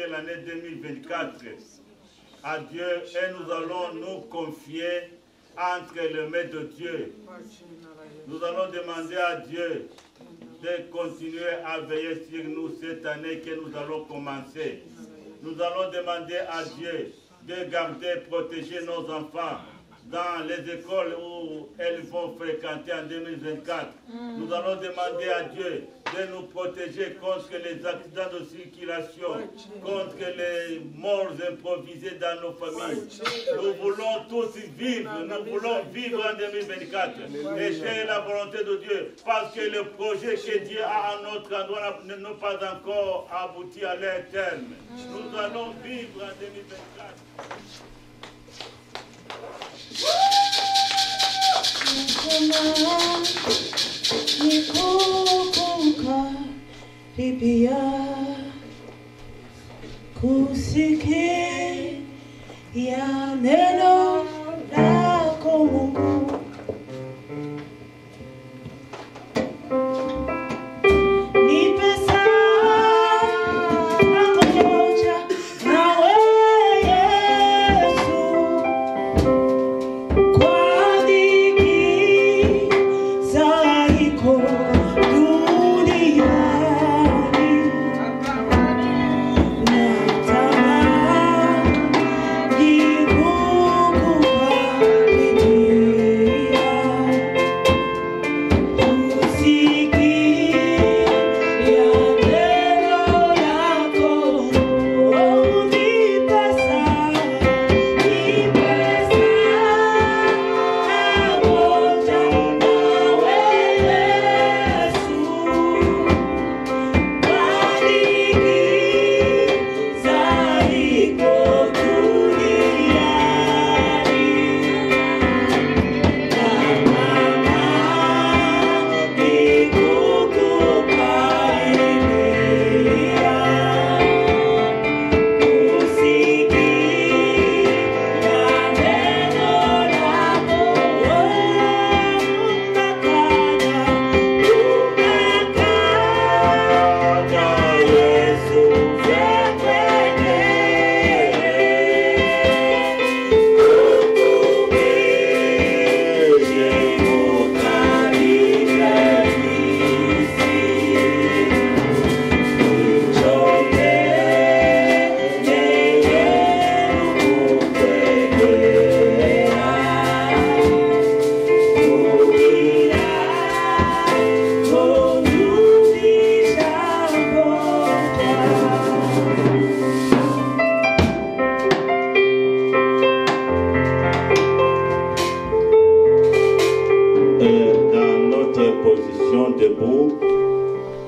l'année 2024 à Dieu et nous allons nous confier entre les mains de Dieu. Nous allons demander à Dieu de continuer à veiller sur nous cette année que nous allons commencer. Nous allons demander à Dieu de garder, protéger nos enfants dans les écoles où elles vont fréquenter en 2024. Nous allons demander à Dieu de nous protéger contre les accidents de circulation, contre les morts improvisées dans nos familles. Nous voulons tous vivre, nous voulons vivre en 2024. Et c'est la volonté de Dieu, parce que le projet que Dieu a à notre endroit n'a pas encore abouti à leur terme. Nous allons vivre en 2024. Kusiki ya neno lako Mungu, nipe saa moja nawe Yesu, kwa dhiki zaiko duniani.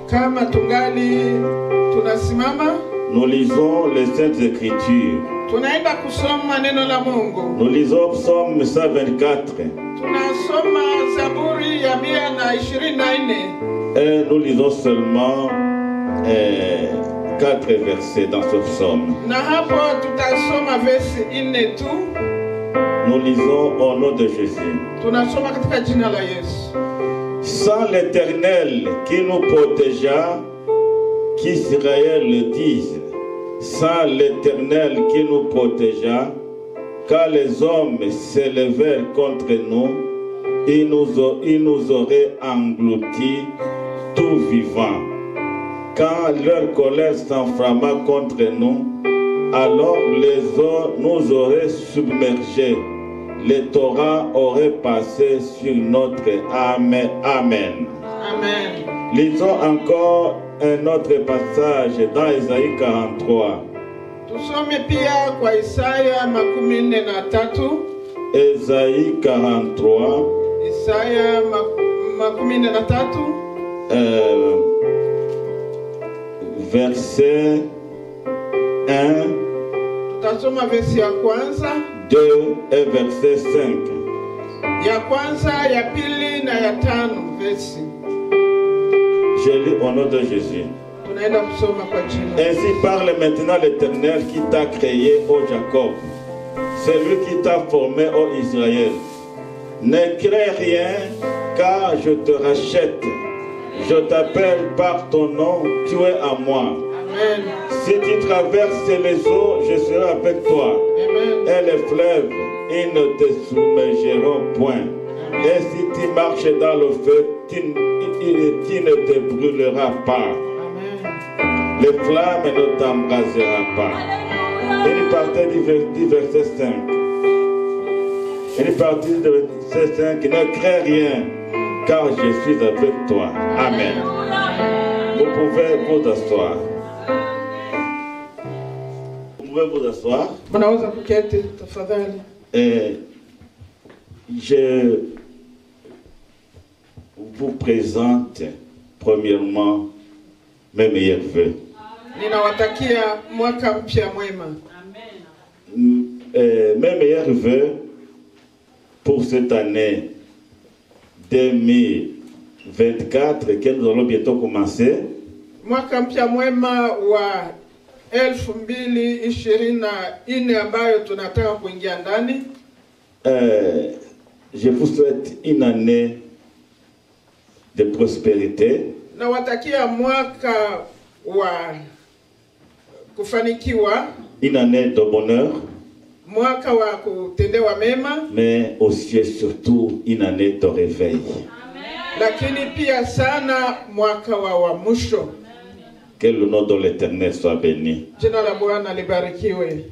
Kama tungali tunasimama, nous lisons les Saintes Écritures. Tunaenda kusoma neno la Mungu. Nous lisons Psaume 124. Tunasoma Zaburi ya 124. Et nous lisons seulement 4 versets dans ce psaume. Na hapo tutasoma verse 4 tu. Nous lisons au nom de Jésus. Tunasoma katika jina la Yesu. Sans l'Éternel qui nous protégea, qu'Israël le dise. Sans l'Éternel qui nous protégea, car les hommes s'élevèrent contre nous, ils nous auraient engloutis tout vivants. Quand leur colère s'enflamma contre nous, alors les eaux nous auraient submergés. Les torrents auraient passé sur notre âme. Amen. Amen. Lisons encore un autre passage dans Isaïe 43. Tusome pia kwa Isaya 43. Isaïe 43. Isaya 43. Verset 1. Tutasoma verse ya kwanza, 2 et verset 5. ya kwanza, ya pili na ya tano verse. Je lis au nom de Jésus. Tunaenda kusoma kwa jina. Ainsi parle maintenant l'Éternel qui t'a créé, ô Jacob, celui qui t'a formé, ô Israël. Ne crains rien, car je te rachète. Je t'appelle par ton nom, tu es à moi. Amen. Si tu traverses les eaux, je serai avec toi. Amen. Et les fleuves, ils ne te submergeront point. Et si tu marches dans le feu, tu ne te brûleras pas. Amen. Les flammes ne t'embraseront pas. Il partait du verset 5. Il partit du verset 5. Ne crains rien, car je suis avec toi. Amen. Vous pouvez vous asseoir. Vous pouvez vous asseoir. Mnaweza kuketi tafadhali. Et je vous présente premièrement mes meilleurs vœux. Ninawatakia mwaka mpya mwema. Mes meilleurs vœux pour cette année 2024 que nous allons bientôt commencer. Mwaka mpya mwema wa 2024 ambayo tunataka kuingia ndani. Je vous souhaite une année de prospérité. Nawatakia mwaka wa kufanikiwa, Une année de bonheur. mwaka wa kutendewa mema, Mais aussi et surtout une année de réveil. lakini pia sana mwaka wa mwisho. Que le nom de l'Éternel soit béni. Jina la Bwana libarikiwe.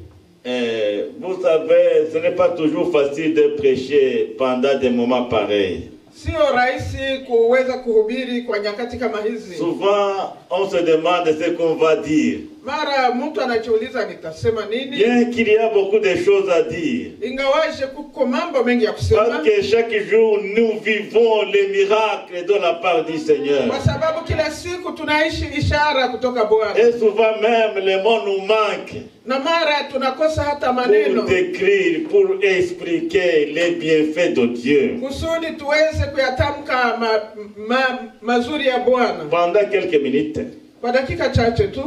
Vous savez, ce n'est pas toujours facile de prêcher pendant des moments pareils. Sio rahisi kuweza kuhubiri kwa nyakati kama hizi. Souvent, on se demande ce qu'on va dire. Mara mtu anajiuliza nitasema nini? Bien qu'il y a beaucoup de choses à dire. Ingawaje kuko mambo mengi ya kusema. Parce que chaque jour, nous vivons les miracles de la part du Seigneur. Kwa sababu kila siku tunaishi ishara kutoka Bwana. Et souvent même, les mots nous manquent. Na mara tunakosa hata maneno. Pour décrire, pour expliquer les bienfaits de Dieu. Kusudi tuweze kuyatamka mazuri ya Bwana. Pendant quelques minutes, kwa dakika chache tu,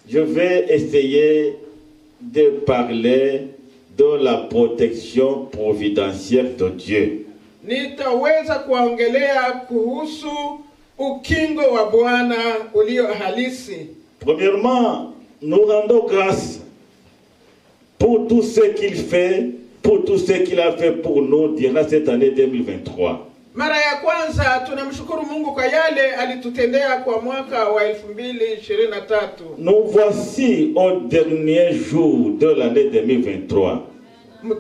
je vais essayer de parler de la protection providentielle de Dieu. Nitaweza kuongelea kuhusu ukingo wa Bwana ulio halisi. Premièrement, nous rendons grâce pour tout ce qu'il fait, pour tout ce qu'il a fait pour nous durant cette année 2023. Mara ya kwanza tunamshukuru Mungu kwa yale alitutendea kwa mwaka wa 2023. Nous voici au dernier jour de l'année 2023.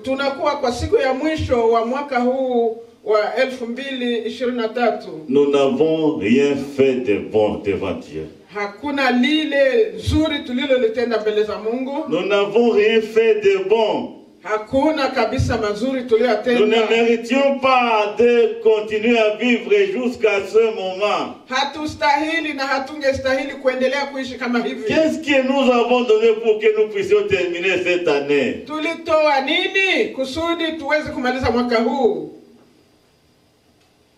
Tunakuwa kwa siku ya mwisho wa mwaka huu wa 2023. Nous n'avons rien fait de bon devant Dieu. Hakuna lile zuri tulilolitenda mbele za Mungu. Nous n'avons rien fait de bon. Hakuna kabisa mazuri tuliyotenda. Nous ne méritions pas de continuer à vivre jusqu'à ce moment. Hatustahili na hatungestahili kuendelea kuishi kama hivi. Qu'est-ce que nous avons donné pour que nous puissions terminer cette année? Tulitoa nini kusudi tuweze kumaliza mwaka huu?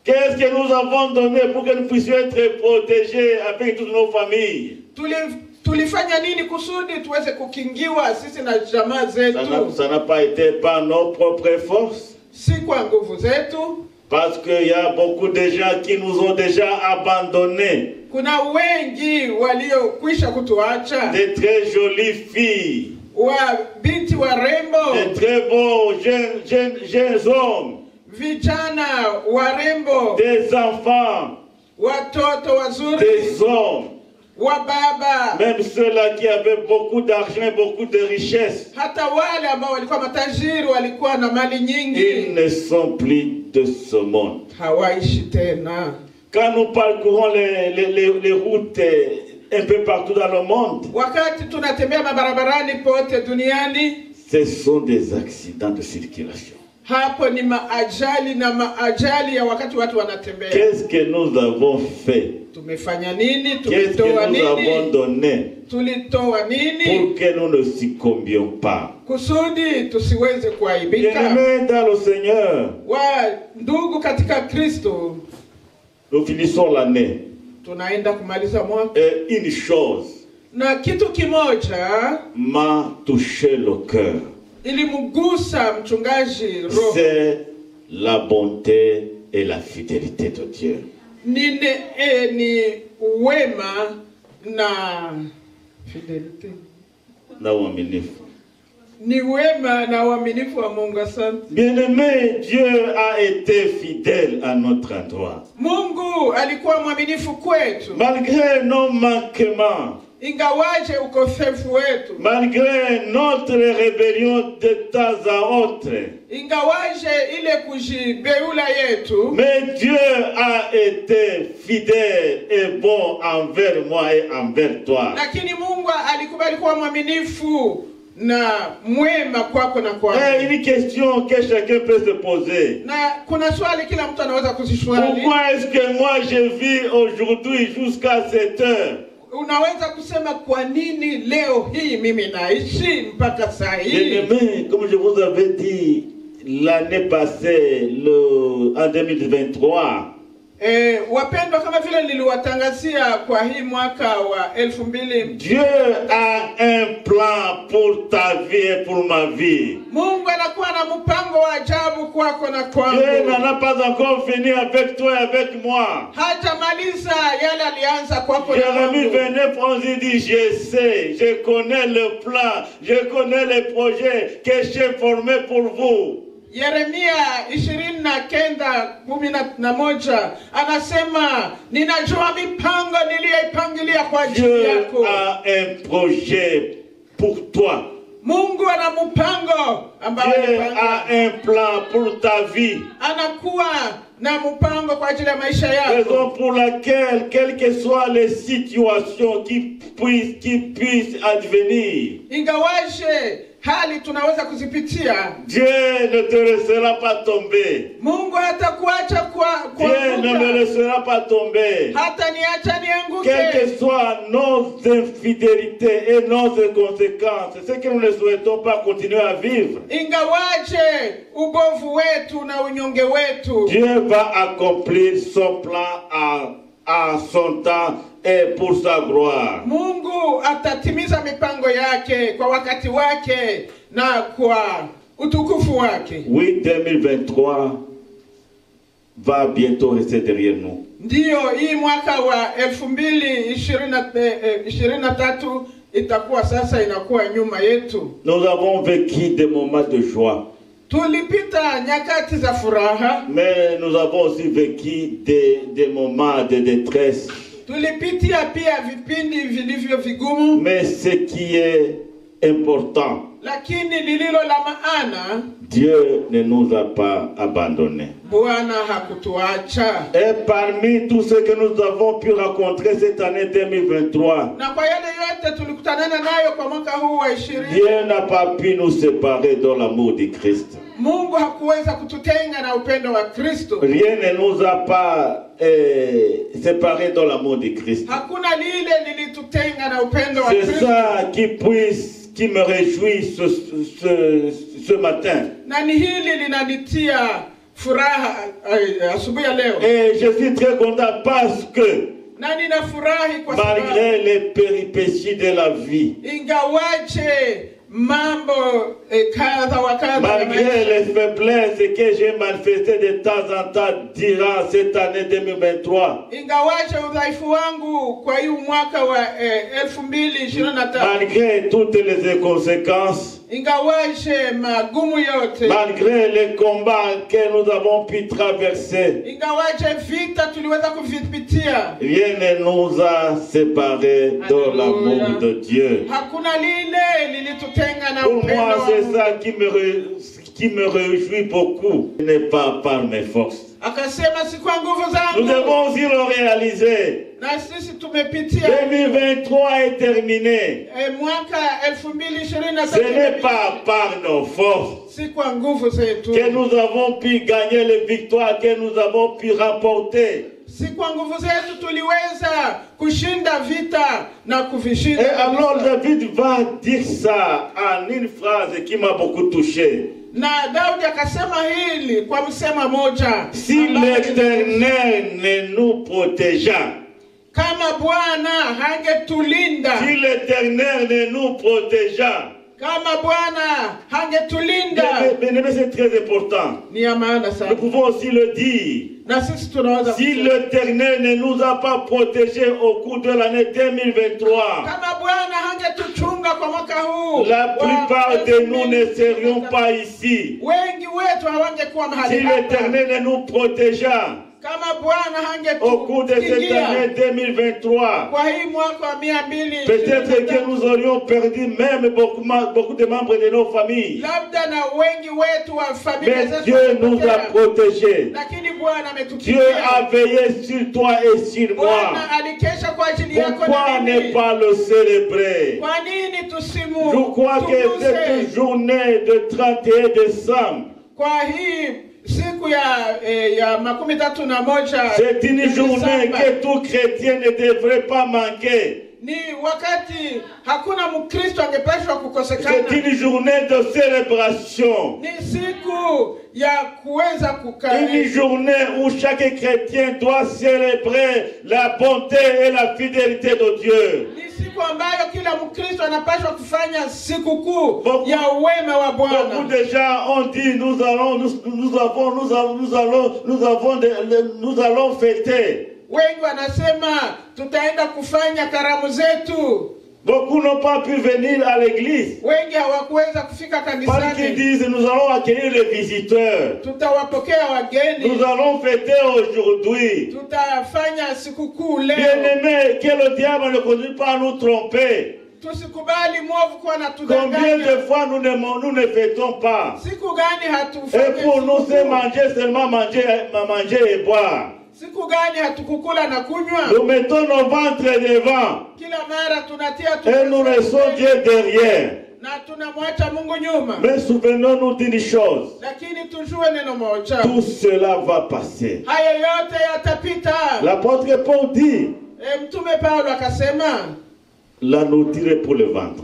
Qu'est-ce que nous avons donné pour que nous puissions être protégés avec toutes nos familles? tulifanya nini kusudi tuweze kukingiwa sisi na jamaa zetu? Ça n'a pas été par nos propres forces. Si kwa nguvu zetu. Parce qu'il y a beaucoup de gens qui nous ont déjà abandonnés. Kuna wengi waliokwisha kutuacha. Des très jolies filles. Wa binti warembo. Des très beaux jeunes hommes. Vijana warembo. Des enfants. Watoto wazuri. Des hommes. Wababa. Même ceux-là qui avaient beaucoup d'argent et beaucoup de richesses. Hata wale ambao walikuwa matajiri, walikuwa na mali nyingi. Ils ne sont plus de ce monde. Hawaishi tena. Quand nous parcourons les routes un peu partout dans le monde, wakati tunatembea mabarabarani pote duniani, ce sont des accidents de circulation. Hapo ni maajali na maajali ya wakati watu wanatembea. Qu'est-ce que nous avons fait? Tumefanya nini? Qu'est-ce que nous avons donné? Tulitoa nini? Pour que nous ne succombions pas. Kusudi tusiweze kuaibika. Bien-aimés dans le Seigneur, wa ndugu katika Kristo, nous finissons l'année. Tunaenda kumaliza mwaka. Et une chose na kitu kimoja m'a touché le cœur. Ilimgusa mchungaji roho. C'est la bonté et la fidélité de Dieu. Ni wema na fidelite. Na uaminifu. Ni wema na uaminifu wa Mungu. Asante. Bien-aimé, Dieu a été fidèle à notre endroit. Mungu alikuwa mwaminifu kwetu. Malgré nos manquements. Ingawaje ukosefu wetu. Malgré notre rébellion de temps à autre. Ingawaje ile kujibeula yetu. Mais Dieu a été fidèle et bon envers moi et envers toi. Lakini Mungu alikubali kuwa mwaminifu na mwema kwako na kwangu. Une question que chacun peut se poser. Na kuna swali kila mtu anaweza kuziswali. Pourquoi est-ce que moi je vis aujourd'hui jusqu'à cette heure? Unaweza kusema kwa nini leo hii mimi naishi mpaka saa hii? Comme je vous avais dit l'année passée, en 2023. Wapendwa, kama vile niliwatangazia kwa hii mwaka wa 2000. Dieu a un plan pour ta vie et pour ma vie. Mungu anakuwa na mpango wa ajabu kwako na kwangu. Dieu n'en a pas encore fini avec toi et avec moi. Hajamaliza yale alianza kwako na kwangu. Jérémie 29:11 dit, je sais, je connais le plan, je connais les projets que j'ai formés pour vous. Yeremia 29:11 anasema ninajua mipango niliyoipangilia kwa ajili yako. Dieu a un projet pour toi. Mungu ana mpango ambao a un plan pour ta vie. Anakuwa na mpango kwa ajili ya maisha yako. Raison pour laquelle, quelles que soient les situations qui puissent advenir, ingawaje hali tunaweza kuzipitia, Dieu ne te laissera pas tomber. Mungu hatakuacha kwa Dieu ne me laissera pas tomber. Hata niacha nianguke. Quelles que soient nos infidélités et nos conséquences, c'est ce que nous ne souhaitons pas continuer à vivre. Ingawaje ubovu wetu na unyonge wetu, Dieu va accomplir son plan à son temps et pour sa gloire. Mungu atatimiza mipango yake kwa wakati wake na kwa utukufu wake. Oui, 2023 va bientôt rester derrière nous. Ndio, hii mwaka wa 2023 itakuwa sasa inakuwa nyuma yetu. Nous avons vécu des moments de joie. Tulipita nyakati za furaha. Mais nous avons aussi vécu des moments de détresse. Tulipitia pia vipindi vilivyo vigumu. Mais ce qui est important, lakini lililo la maana, Dieu ne nous a pas abandonnés. Bwana hakutuacha. Et parmi tout ce que nous avons pu rencontrer cette année 2023, na kwa yale yote tulikutana nayo kwa mwaka huu wa 20, Dieu n'a pas pu nous séparer de l'amour de Christ. Mungu hakuweza kututenga na upendo wa Kristo. Rien ne nous a pas séparés de l'amour de Christ. Hakuna lile lilitutenga na upendo wa Kristo. C'est ça qui me réjouit ce matin. Na ni hili linanitia furaha asubuhi ya leo. Et je suis très content parce que Na ninafurahi kwa sababu malgré les péripéties de la vie, ingawaje mambo kadha wa kadha, malgré les faiblesses que j'ai manifestées de temps en temps durant cette année 2023, ingawaje udhaifu wangu kwa hii mwaka wa 2023, malgré toutes les conséquences, ingawaje magumu yote, malgré les combats que nous avons pu traverser, ingawaje vita tuliweza kuvipitia, rien ne nous a séparés de l'amour de Dieu. hakuna lile lilitutenga na Pour moi, upendo wa c'est Mungu. ça qui me réjouit beaucoup. Ce n'est pas par mes forces. Akasema si kwa nguvu Nous zangu, devons aussi le réaliser. na sisi tumepitia 2023 est terminé. mwaka Ce 2023, n'est pas par nos forces si kwa nguvu zetu, que nous avons pu gagner les victoires que nous avons pu remporter. si kwa nguvu zetu tuliweza kushinda vita na kuvishinda. Et alors David va dire ça en une phrase qui m'a beaucoup touché. Na Daudi akasema hili kwa msema moja, Si l'Éternel ne nous protégeait, kama Bwana hangetulinda, si l'Éternel ne nous protégeait, kama Bwana hangetulinda, mais c'est très important. ni ya maana Nous sana. pouvons aussi le dire. Na sisi tunaweza Si kusema, l'Éternel ne nous a pas protégés au cours de l'année 2023, kama Bwana hangetuchunga kwa mwaka huu, la plupart de nous ne serions pas ici. wengi wetu hawangekuwa Si mahali hapa. l'Éternel ne nous protégeait Kama Bwana au cours de cette hangetukingia année 2023, kwa hii mwaka wa 200, peut-être que nous aurions perdu même beaucoup de membres de nos familles. labda na wengi wetu wa familia Mais zetu Dieu nous a wamepotea. protégés. Lakini Bwana Dieu ametukingia. a veillé sur toi et sur moi. Bwana alikesha kwa ajili yako Pourquoi na ne mimi. pas le célébrer? Kwa nini tusimu Je crois que tukuze cette journée de 31 décembre, kwa hii siku ya 31 c'est une journée que tout chrétien ne devrait pas manquer. ni wakati hakuna Mkristo angepashwa C'est kukosekana. une journée de célébration. Ni siku ya kuweza Une journée où chaque chrétien doit célébrer la bonté et la fidélité de Dieu. ni siku ambayo kila Mkristo anapaswa kufanya sikukuu Beaucoup- ya wema wa Beaucoup Bwana. de gens ont dit nous allons fêter. Wengi wanasema tutaenda kufanya karamu zetu. Beaucoup n'ont pas pu venir à l'église Wengi hawakuweza kufika parce qu'ils kanisani. disent nous allons accueillir les visiteurs. Tutawapokea wageni. Nous allons fêter aujourd'hui. Tutafanya sikukuu leo. Bien-aimés, que le diable ne continue pas à nous tromper. Tusikubali mwovu kuwa Combien de natudanganya. fois nous ne fêtons pas? Siku gani Et hatufanyi pour nous, c'est sikukuu? manger seulement manger et boire. Siku gani hatukukula na kunywa? Nous mettons nos ventres devant Kila mara tunatia et nous laissons Dieu derrière. na tunamwacha Mungu nyuma. Mais souvenons-nous d'une chose, Lakini tujue neno moja. tout cela va passer. Haya yote yatapita. L'apôtre Paul dit, Mtume Paulo akasema, la nourriture est pour le ventre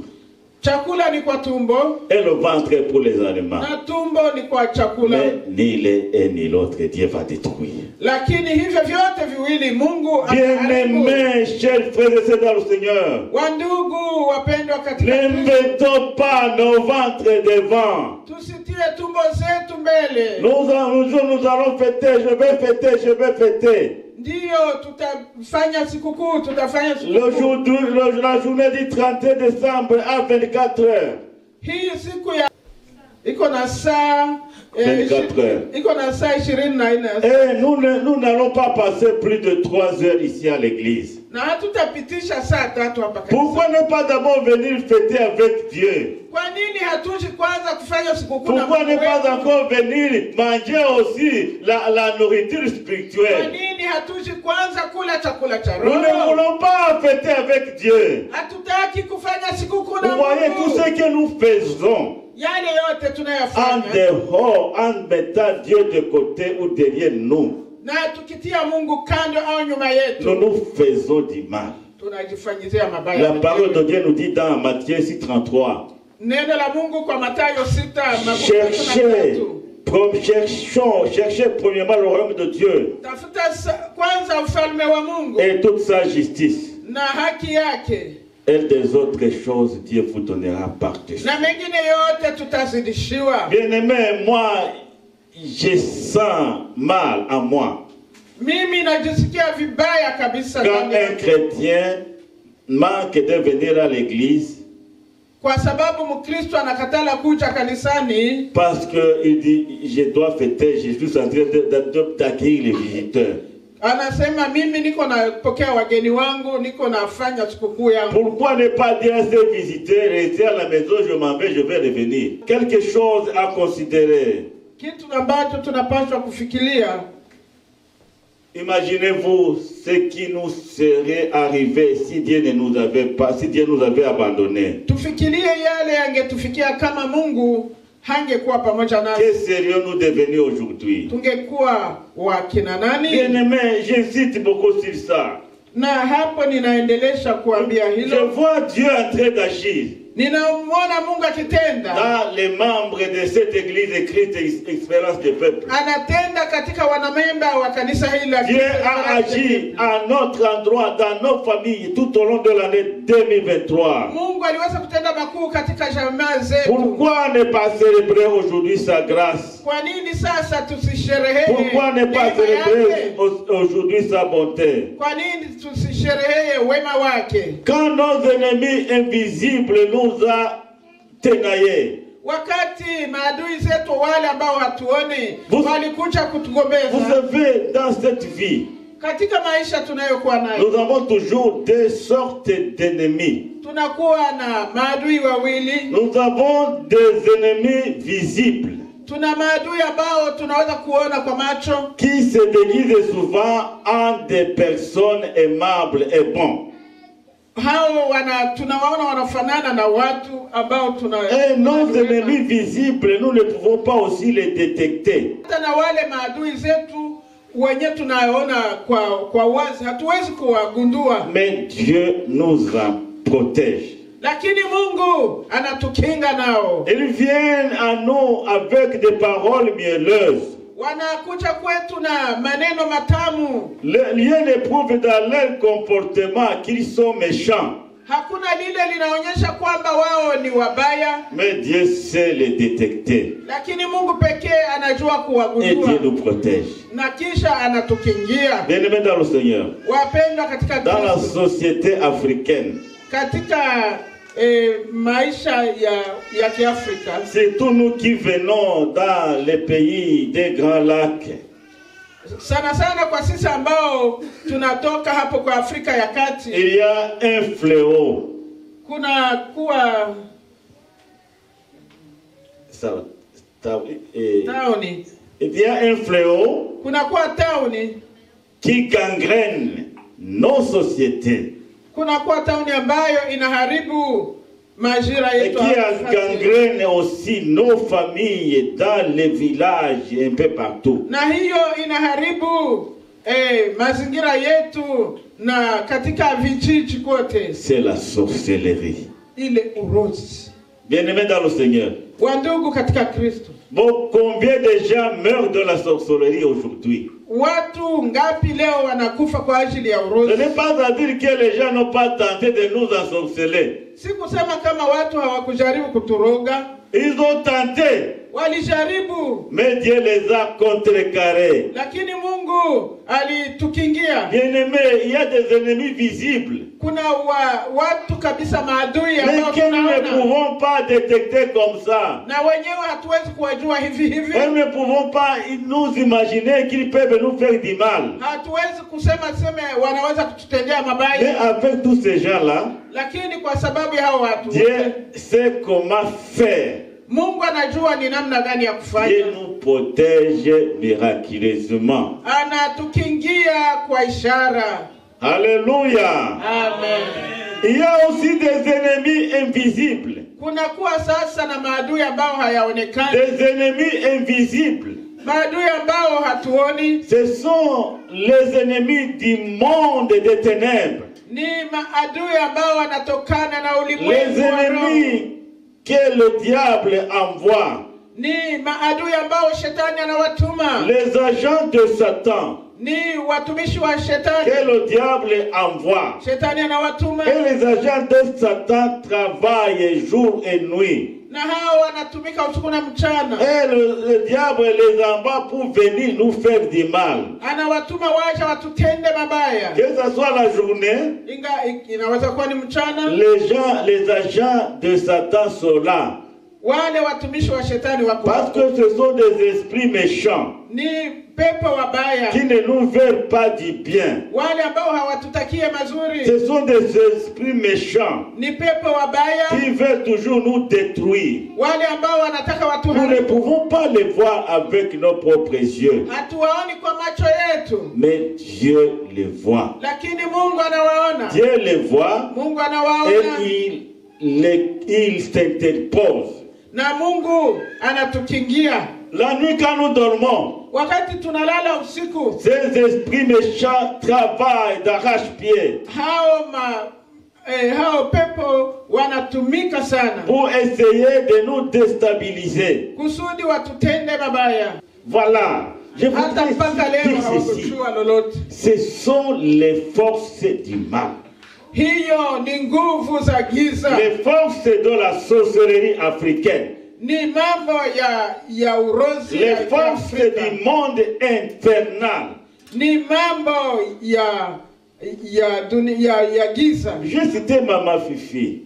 chakula ni kwa tumbo et le ventre est pour les aliments. na tumbo ni kwa chakula. Mais ni l'un et ni l'autre, Dieu va détruire. Lakini hivyo vyote viwili Mungu ataharibu. Bien-aimés, chers frères et sœurs dans le Seigneur, Wandugu wapendwa katika ne Kristo, mettons pas nos ventres devant. tusitie tumbo zetu mbele. Nous allons fêter, je vais fêter. Ndiyo tutafanya sikukuu, tutafanya La journée du 31 décembre à 24 heures. hii siku ya iko na saa 24 heures. iko na saa 24 Et nous n'allons pas passer plus de 3 heures ici à l'église. na hatutapitisha saa 3 hapa kanisa. Pourquoi ne pas d'abord venir fêter avec Dieu? Kwa nini hatuji kwanza kufanya sikukuu na Pourquoi ne Mungu pas wetu? encore venir manger aussi la nourriture Kwa spirituelle? nini hatuji kwanza kula chakula cha Nous ne roho? voulons pas fêter avec Dieu. Hatutaki kufanya sikukuu na Vous voyez tout Mungu. ce que nous faisons Yale yote en tunayofanya dehors, en mettant Dieu de côté ou derrière nous, na tukitia Mungu kando au nyuma yetu, nous faisons du mal. tunajifanyizia mabaya. La parole de Dieu nous dit dans Matthieu 6, 33, Neno la Mungu kwa Mathayo 6:33, cherchez premièrement le royaume de Dieu Tafuta kwanza ufalme wa Mungu et toute sa justice. na haki yake, Et des autres choses, Dieu vous donnera par-dessus. na mengine yote tutazidishiwa. Bien-aimé, moi, je sens mal à moi Mimi najisikia vibaya kabisa quand ndani un yangu. chrétien manque de venir à l'église Kwa sababu Mkristo anakatala kuja kanisani parce qu'il dit je dois fêter, je suis en train d'accueillir les visiteurs. anasema mimi niko napokea wageni wangu, niko nafanya sikukuu yangu. Pourquoi ne pas dire à ces visiteurs, restez à la maison, je m'en vais, je vais revenir. Quelque chose à considérer. Kitu ambacho tunapaswa kufikiria, Imaginez-vous ce qui nous serait arrivé si Dieu ne nous avait pas, si Dieu nous avait abandonnés. tufikirie yale yangetufikia kama Mungu hangekuwa pamoja nasi. Que serions-nous devenus aujourd'hui? Tungekuwa wakina nani? Bien-aimé, j'insiste beaucoup sur ça. Na hapo ninaendelesha kuambia Je hilo. vois Dieu en train d'agir Ninamwona Mungu akitenda. dans les membres de cette église écrite Expérience du peuple. Anatenda katika wanamemba wa kanisa hili la Dieu a agi à notre endroit, dans nos familles, tout au long de l'année 2023. Mungu aliweza kutenda makuu katika jamaa zetu. Pourquoi ne pas célébrer aujourd'hui sa grâce? Kwa nini sasa tusisherehee? Pourquoi ne pas neema célébrer yake? aujourd'hui sa bonté? Kwa nini tusisherehee wema wake? Quand nos ennemis invisibles nous a tenaillés, Wakati maadui zetu wale ambao hatuoni Vous- walikuja vous kutugombeza savez, dans cette vie, katika maisha tunayokuwa nayo, nous avons toujours deux sortes d'ennemis. tunakuwa na maadui wawili. Nous avons des ennemis visibles Tuna maadui ambao tunaweza kuona kwa macho, qui se déguisent souvent en des personnes aimables et bonnes. hao tunawaona wanafanana na watu ambao Et nos ennemis visibles, nous ne pouvons pas aussi les détecter. hata na wale maadui zetu wenye tunaona kwa wazi hatuwezi kuwagundua, Mais Dieu nous en protège. lakini Mungu anatukinga nao. Ils viennent à nous avec des paroles mielleuses. Wanakuja kwetu na maneno matamu. Rien ne prouve dans leur comportement qu'ils sont méchants. Hakuna lile linaonyesha kwamba wao ni wabaya, Mais Dieu sait les détecter. lakini Mungu pekee anajua Et kuwagundua Dieu nous protège. na kisha anatukingia. Bien-aimés dans le Seigneur, Wapendwa katika dans la Kristo, société africaine, katika maisha ya Kiafrika, surtout nous qui venons dans les pays des Grands Lacs, sana sana kwa sisi ambao tunatoka hapo kwa Afrika ya Kati, il y a un fléau. kuna kuwa tauni, Il y a un fléau kuna kuwa tauni, qui gangrène nos sociétés kuna kuwa tauni ambayo inaharibu majira et yetu qui hapa. gangrène aussi nos familles dans les villages un peu partout. Na hiyo inaharibu mazingira yetu na katika vijiji kote, C'est la sorcellerie. ile urozi. Bien-aimés dans le Seigneur, Wandugu katika Kristo, bon, combien de gens meurent de la sorcellerie aujourd'hui? watu ngapi leo wanakufa kwa ajili ya Ce urozi? n'est pas à dire que les gens n'ont pas tenté de nous ensorceler. Si kusema kama watu hawakujaribu kuturoga, Ils ont tenté, walijaribu, mais Dieu les a contrecarrés. lakini Mungu alitukingia. Bien-aimés, il y a des ennemis visibles, Kuna watu kabisa maadui mais ambao que nous ne tunaona pouvons pas détecter comme ça. na wenyewe hatuwezi kuwajua hivi hivi. Et nous ne pouvons pas nous imaginer qu'ils peuvent nous faire du mal. Hatuwezi kusema wanaweza kututendea Mais mabaya, avec tous ces gens-là, lakini kwa sababu ya hao watu, Dieu sait comment faire. Mungu anajua ni namna gani ya Dieu kufanya. nous protège miraculeusement. Anatukingia kwa ishara. Alléluia. Amen. Il y a aussi des ennemis invisibles. Kuna kuwa sasa na maadui ambao hayaonekani, Des ennemis invisibles. maadui ambao hatuoni. Ce sont les ennemis du monde des ténèbres. Ni maadui ambao wanatokana na Les ulimwengu wa roho. ennemis que le diable envoie ni maadui ambao shetani anawatuma, les agents de Satan ni watumishi wa shetani. que le diable envoie. Shetani anawatuma, Et les agents de Satan travaillent jour et nuit. na hao wanatumika usiku na mchana. Et le diable les envoie pour venir nous faire du mal. Anawatuma waje watutende mabaya. Que ce soit la journée, Inaweza kuwa ni mchana. les agents de Satan sont là. Wale watumishi wa shetani wako, Parce que ce sont des esprits méchants ni pepo wabaya, qui ne nous veulent pas du bien. wale ambao hawatutakie mazuri. Ce sont des esprits méchants Ni pepo wabaya, qui veulent toujours nous détruire. wale ambao wanataka Nous ne watuharibu. pouvons pas les voir avec nos propres yeux. Hatuwaoni kwa macho yetu, Mais Dieu les voit. lakini Mungu anawaona. Dieu les voit Mungu et anawaona, il s'interpose. na Mungu anatukingia. La nuit quand nous dormons, Wakati tunalala usiku, ces esprits méchants travaillent d'arrache-pied hao pepo wanatumika sana pour essayer de nous déstabiliser. kusudi watutende mabaya. Voilà. Je Hata voudrais mpaka leo dire ceci. hawakujua lolote. Ce sont les forces du mal. Hiyo ni nguvu za giza, Les forces de la sorcellerie africaine. ni mambo ya urozi Les ya forces Kiafrika. du monde infernal. Ni mambo ya giza. J'ai cité Maman Fifi.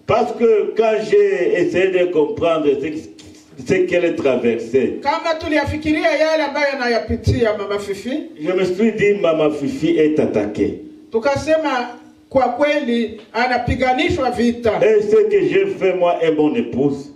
Parce que quand j'ai essayé de comprendre ce qu'elle traversait, Kama tuliyafikiria yale ambayo anayapitia Mama Fifi, je me suis dit, Maman Fifi est attaquée. tukasema kwa kweli anapiganishwa vita. Et ce que j'ai fait, moi et mon épouse,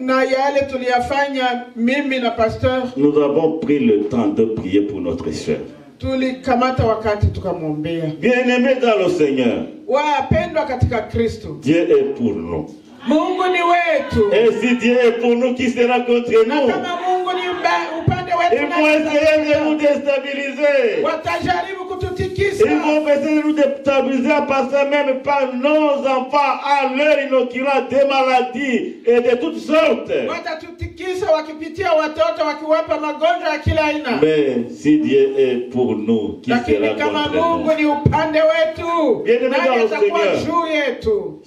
Na yale tuliyafanya mimi na pasteur, nous avons pris le temps de prier pour notre soeur. tulikamata wakati tukamwombea. Bien-aimés dans le Seigneur, Wapendwa katika Kristo, Dieu est pour nous. Mungu ni wetu. Et si Dieu est pour nous, qui sera contre Na nous? kama Mungu ni upande wetu, Ils vont essayer de nous déstabiliser. watajaribu kututikisa. Ils vont essayer de nous déstabiliser parce que même par nos enfants à leur inoculant des maladies et de toutes sortes. Watatutikisa wakipitia watoto, wakiwapa magonjwa ya kila aina. Mais si Dieu est pour nous, qui Lakini sera kama contre Mungu nous? ni upande wetu, Bien-aimés nani dans le atakuwa Seigneur. juu yetu?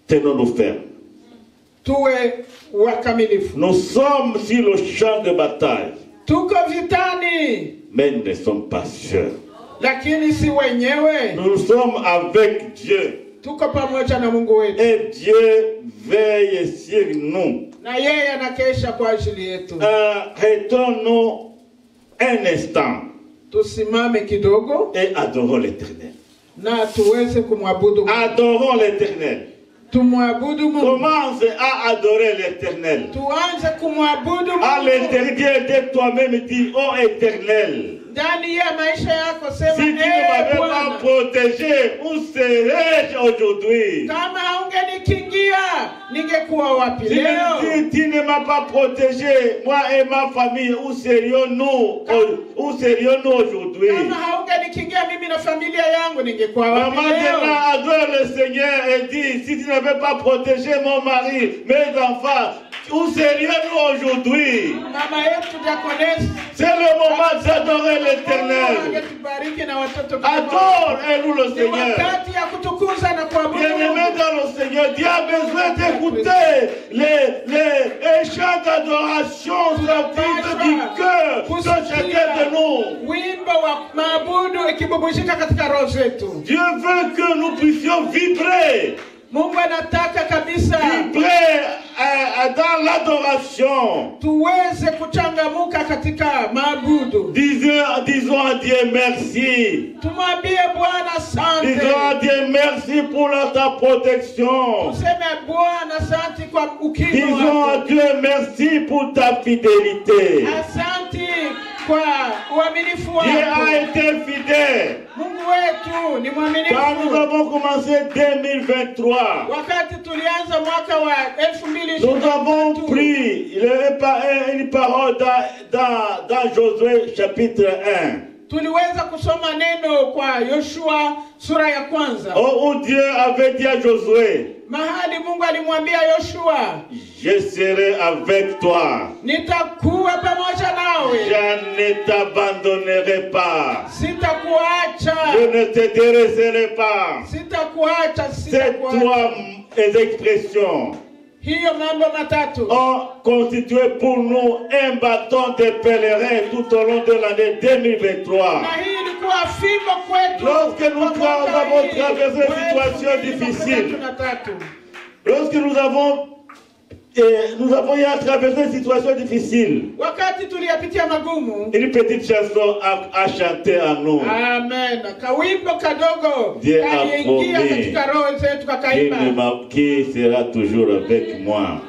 Tenons-nous fermes. Tuwe wakamilifu. Nous sommes sur le champ de bataille, Tuko vitani, mais nous ne sommes pas seuls. lakini si wenyewe. Nous sommes avec Dieu. Tuko pamoja na Mungu wetu, Et Dieu veille sur nous. na yeye anakesha kwa ajili yetu. Arrêtons-nous un instant Tusimame kidogo et adorons l'Éternel. na tuweze kumwabudu Mungu. Adorons l'Éternel. Tumwabudu Mungu. Commence à adorer l'Éternel. Tuanze kumwabudu À Mungu. l'intérieur de toi-même, dis, oh Éternel, Ndani ya maisha yako sema, si tu ne m'avais pas Bwana, protégé, où serais-je aujourd'hui? kama haungenikingia ningekuwa wapi Si leo? tu ne m'as pas protégé, moi et ma famille, où serions-nous aujourd'hui? Kama haungenikingia mimi na familia yangu ningekuwa wapi Maman leo? maintenant adore le Seigneur et dit, si tu n'avais pas protégé mon mari, mes enfants, où serions-nous aujourd'hui? Mama yetu Diakonesi, C'est le moment d'adorer Mungu l'Éternel. angetubariki na watoto kama Adore-nous le ni Seigneur. wakati ya kutukuza na kuabudu Bien-aimé Mungu. dans le Seigneur, Dieu a besoin d'écouter les chants d'adoration sortis du cœur de chacun de nous. Wimbo wa maabudu ikibubujika katika roho zetu. Dieu veut que nous puissions vibrer. Mungu anataka kabisa Vibrer dans l'adoration. tuweze kuchangamuka katika maabudu. Disons à Dieu merci. Tumwambie Bwana Disons à asante. Dieu merci pour ta protection. Tuseme Bwana asante kwa ukingo Disons à wako. Dieu merci pour ta fidélité. Asante kwa uaminifu Dieu a wako. été fidèle. Mungu wetu ni Quand nous mwaminifu. avons commencé 2023, Wakati tulianza mwaka wa nous avons 2023, pris une parole dans Josué chapitre 1. tuliweza kusoma neno kwa Yoshua sura ya kwanza. Oh, où Dieu avait dit à Josué, Mahali Mungu alimwambia Yoshua, je serai avec toi. nitakuwa pamoja nawe. Je ne t'abandonnerai pas. Sitakuacha. Je ne te délaisserai pas. Sitakuacha. Ces trois expressions Hiyo mambo matatu ont constitué pour nous un bâton de pèlerin tout au long de l'année 2023. na hii ilikuwa fimbo kwetu. Lorsque nous avons traversé des situations difficiles, lorsque nous avons eu à traverser des situations difficiles, wakati tuliyapitia magumu, une petite chanson a chanté à nous. amen, kawimbo kadogo Dieu a kaliingia promis katika roho zetu kakaimba. qui sera toujours avec moi.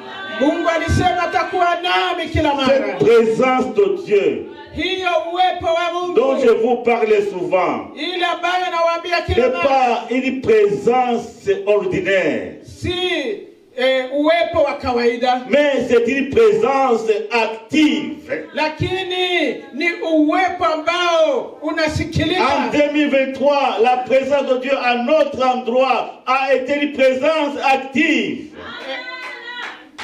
Mungu alisema atakuwa nami kila Cette mara. présence de Dieu Hiyo uwepo wa dont je Mungu vous parle souvent ile ambayo nawaambia kila n'est mara, pas une présence ordinaire, si uwepo wa kawaida, mais c'est une présence active. lakini ni uwepo ambao En unasikilika. 2023, la présence de Dieu à notre endroit a été une présence active.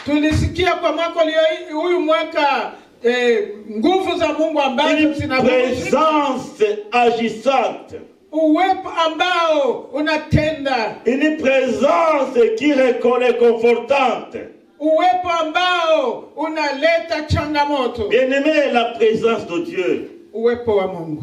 Tulisikia kwa mwaka huyu mwaka nguvu za Mungu ambazo Une zinavuma, présence agissante. uwepo ambao unatenda, Une présence qui est confortante. uwepo ambao unaleta changamoto. Bien-aimé, la présence de Dieu, Uwepo wa Mungu,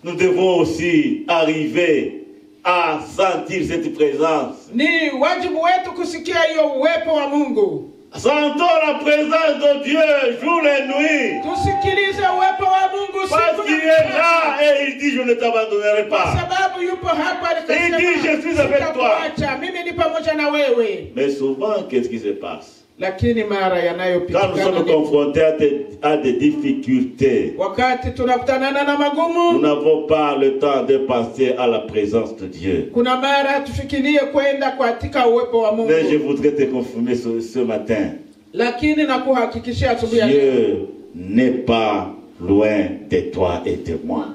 nous devons aussi arriver à sentir cette présence. ni wajibu wetu kusikia hiyo uwepo wa Mungu. Sentons la présence de Dieu jour et nuit. Tusikilize uwepo wa Mungu Parce siku qu'il na est mchana. là et il dit je ne t'abandonnerai Kwa pas. sababu yupo hapa Il dit, je suis avec toi. sitakuacha, mimi ni pamoja na wewe. Mais souvent, qu'est-ce qui se passe? Lakini mara Quand nous yanayopitikana sommes ni confrontés à des difficultés, wakati tunakutanana na nous magumu, n'avons pas le temps de passer à la présence de Dieu. kuna mara tufikirie kwenda katika uwepo wa Mungu. Mais je voudrais te confirmer ce matin. Lakini nakuhakikishia asubuhi ya leo, Dieu n'est pas loin de toi et de moi.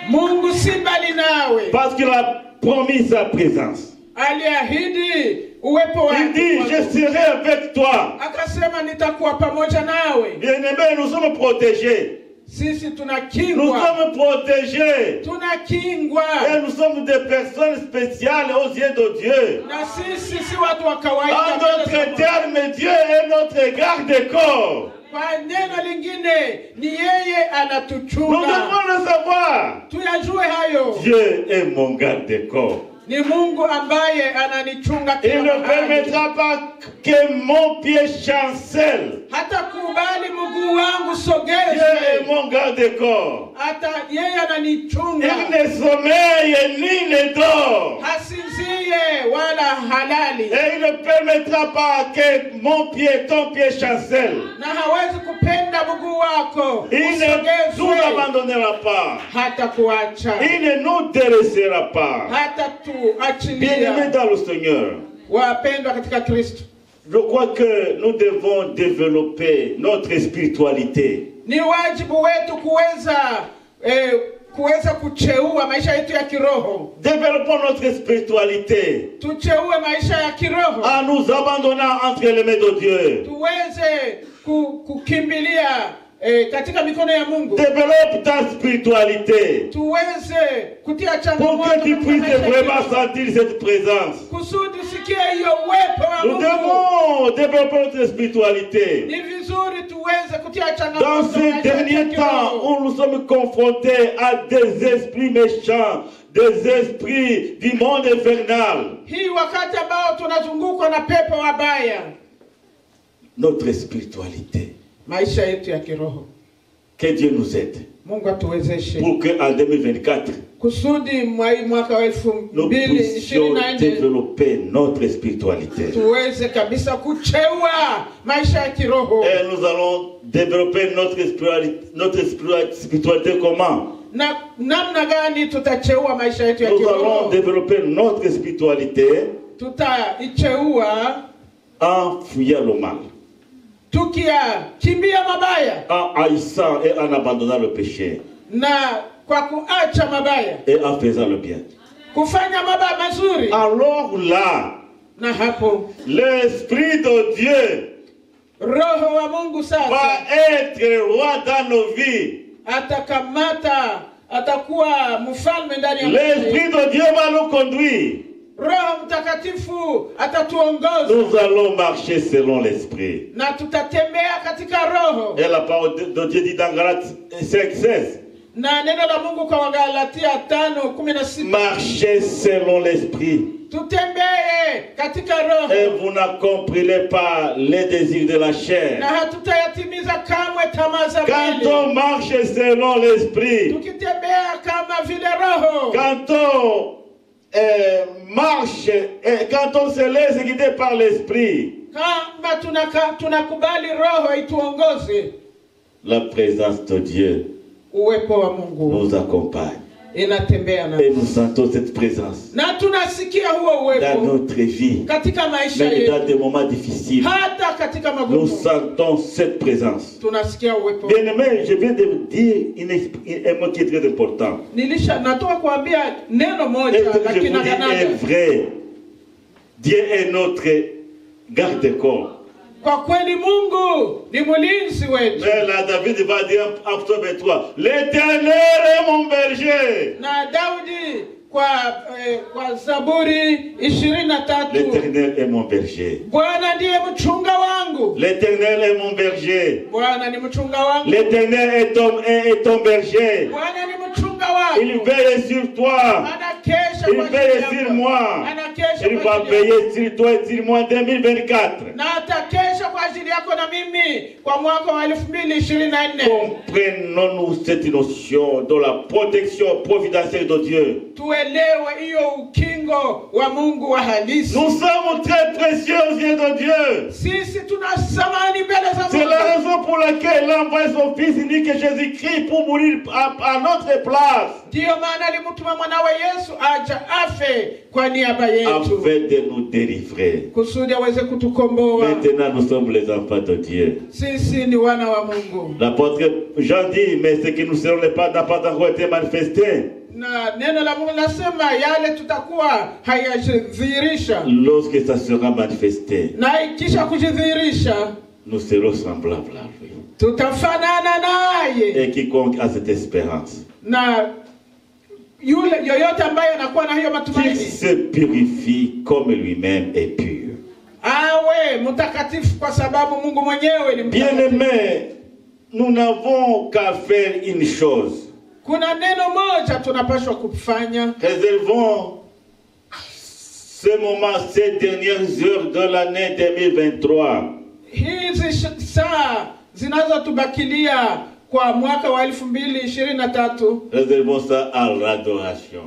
Mungu si mbali nawe. Parce qu'il a promis sa présence. Aliahidi uwepo Il dit, wake. je serai avec toi. Akasema nitakuwa pamoja nawe. Bien-aimés, nous sommes protégés. Sisi Nous tunakingwa. sommes protégés. Tunakingwa. Et nous sommes des personnes spéciales aux yeux de Dieu. Na sisi si watu wa En kawaida. d'autres termes, Dieu est notre garde-corps. Kwa neno lingine ni yeye Nous anatuchunga. devons le savoir. Tuyajue hayo. Dieu est mon garde-corps. Ni Mungu ambaye ananichunga Il kila ne mahali. permettra pas que mon pied chancelle. Hata kubali mguu wangu Dieu est sogeze. mon garde-corps. Hata yeye ananichunga. Il ne sommeille ni ne dort. Hasinzie wala halali. Et il ne permettra pas que mon pied, ton pied chancelle. Na hawezi kupenda mguu wako Il ne nous usogezwe. abandonnera pas. Hata kuacha. Il ne nous délaissera pas. Hata Bien-aimés tuachilia. dans le Seigneur, Wapendwa katika Kristo, je crois que nous devons développer notre spiritualité. ni wajibu wetu kuweza kucheua maisha yetu ya kiroho. Développons notre spiritualité Tucheue maisha ya kiroho. en nous abandonnant entre les mains de Dieu. Tuweze kukimbilia katika mikono ya Mungu. Développe ta spiritualité Tuweze kutia pour changamoto que tu katika puisses maisha ya vraiment kiroho. sentir cette présence. Kusudi sikie hiyo uwepo wa Nous Mungu. devons développer notre spiritualité. Ni vizuri tuweze kutia Dans changamoto ces maisha ya derniers temps kiroho. où nous sommes confrontés à des esprits méchants, des esprits du monde infernal, Hii wakati ambao tunazungukwa na pepo wabaya, notre spiritualité, maisha yetu ya kiroho, que Dieu nous aide Mungu atuwezeshe pour qu'en 2024, kusudi mwaka wa nous puissions 2024 développer notre spiritualité. tuweze kabisa kucheua maisha ya kiroho. Et nous allons développer notre spiritualité comment? Na namna gani tutacheua maisha yetu ya Nous allons kiroho? développer notre spiritualité Tutaicheua en fuyant le mal, tukiyakimbia mabaya en haïssant et en abandonnant le péché, na kwa kuacha mabaya et en faisant le bien. kufanya mambo mazuri, alors là, na hapo l'Esprit de Dieu Roho wa Mungu va sasa être roi dans nos vies. atakamata, atakuwa mfalme ndani ya maisha L'Esprit yetu. de Dieu va nous conduire. Roho Mtakatifu atatuongoza Nous allons marcher selon l'Esprit. na tutatembea katika Roho. Et la parole de Dieu dit dans Galates 5:16, Na neno la Mungu kwa Wagalatia 5:16, marchez selon l'Esprit. tutembee katika Et Roho vous n'accomplirez pas les désirs de la chair. na hatutayatimiza kamwe tamaa za Quand mwili. on marche selon l'Esprit, Tukitembea kama vile Roho, quand on marche, et quand on se laisse guider par l'Esprit, kama tunakubali Roho ituongoze, la présence de Dieu uwepo wa Mungu nous accompagne. inatembea na Et nous sentons cette présence na tunasikia huo dans uwepo notre vie. katika maisha Même dans yetu, des moments difficiles, hata katika nous magumu sentons cette présence. tunasikia uwepo. Bien-aimé, je viens de vous dire un mot qui est très important. Natoka kuambia neno Et moja ce que je lakini vous dis est vrai. Dieu est notre garde-corps. kwa kweli Mungu ni mlinzi wetu. Mais là, David va dire en psaume 23, l'Éternel est mon berger. Na Daudi kwa Zaburi 23, L'Éternel est mon berger. Bwana ndiye mchunga wangu. L'Éternel est mon berger. Bwana ni mchunga wangu. L'Éternel est ton berger. Bwana ni mchunga wangu. Il veille sur toi. Anakesha Il kwa veille ajili sur yako. moi. Anakesha Il kwa va ajili yako. veiller sur toi et sur moi en 2024. Na atakesha kwa ajili yako na mimi kwa mwaka wa 2024. Comprenons-nous cette notion de la protection providentielle de Dieu. Tuelewe hiyo ukingo wa Mungu wa halisi. Nous sommes très précieux aux yeux de Dieu. Sisi tuna thamani mbele za C'est la Mungu. raison pour laquelle il a envoyé son fils unique Jésus-Christ pour mourir à notre place. Ndiyo maana alimtuma mwanawe Yesu aja afe kwa niaba yetu Afin de nous délivrer. kusudi aweze kutukomboa. Maintenant, nous sommes les enfants de Dieu. Sisi ni wana wa Mungu. L'apôtre Jean dit, mais ce que nous serons n'a pas encore été manifesté. Na neno la Mungu nasema yale tutakuwa hayajidhihirisha, Lorsque ça sera manifesté, na ikisha kujidhihirisha nous serons semblables à lui. tutafanana naye. Et quiconque a cette espérance, Na yule yoyote ambaye anakuwa na hiyo qu'il matumaini se purifie comme lui-même est pur. awe mtakatifu kwa sababu Mungu mwenyewe ni mtakatifu. Bien-aimés, nous n'avons qu'à faire une chose. Kuna neno moja tunapaswa kufanya. Réservons ce moment, ces dernières heures de l'année 2023. Hizi saa zinazotubakilia kwa mwaka wa 2023 Réservons ça à l'adoration.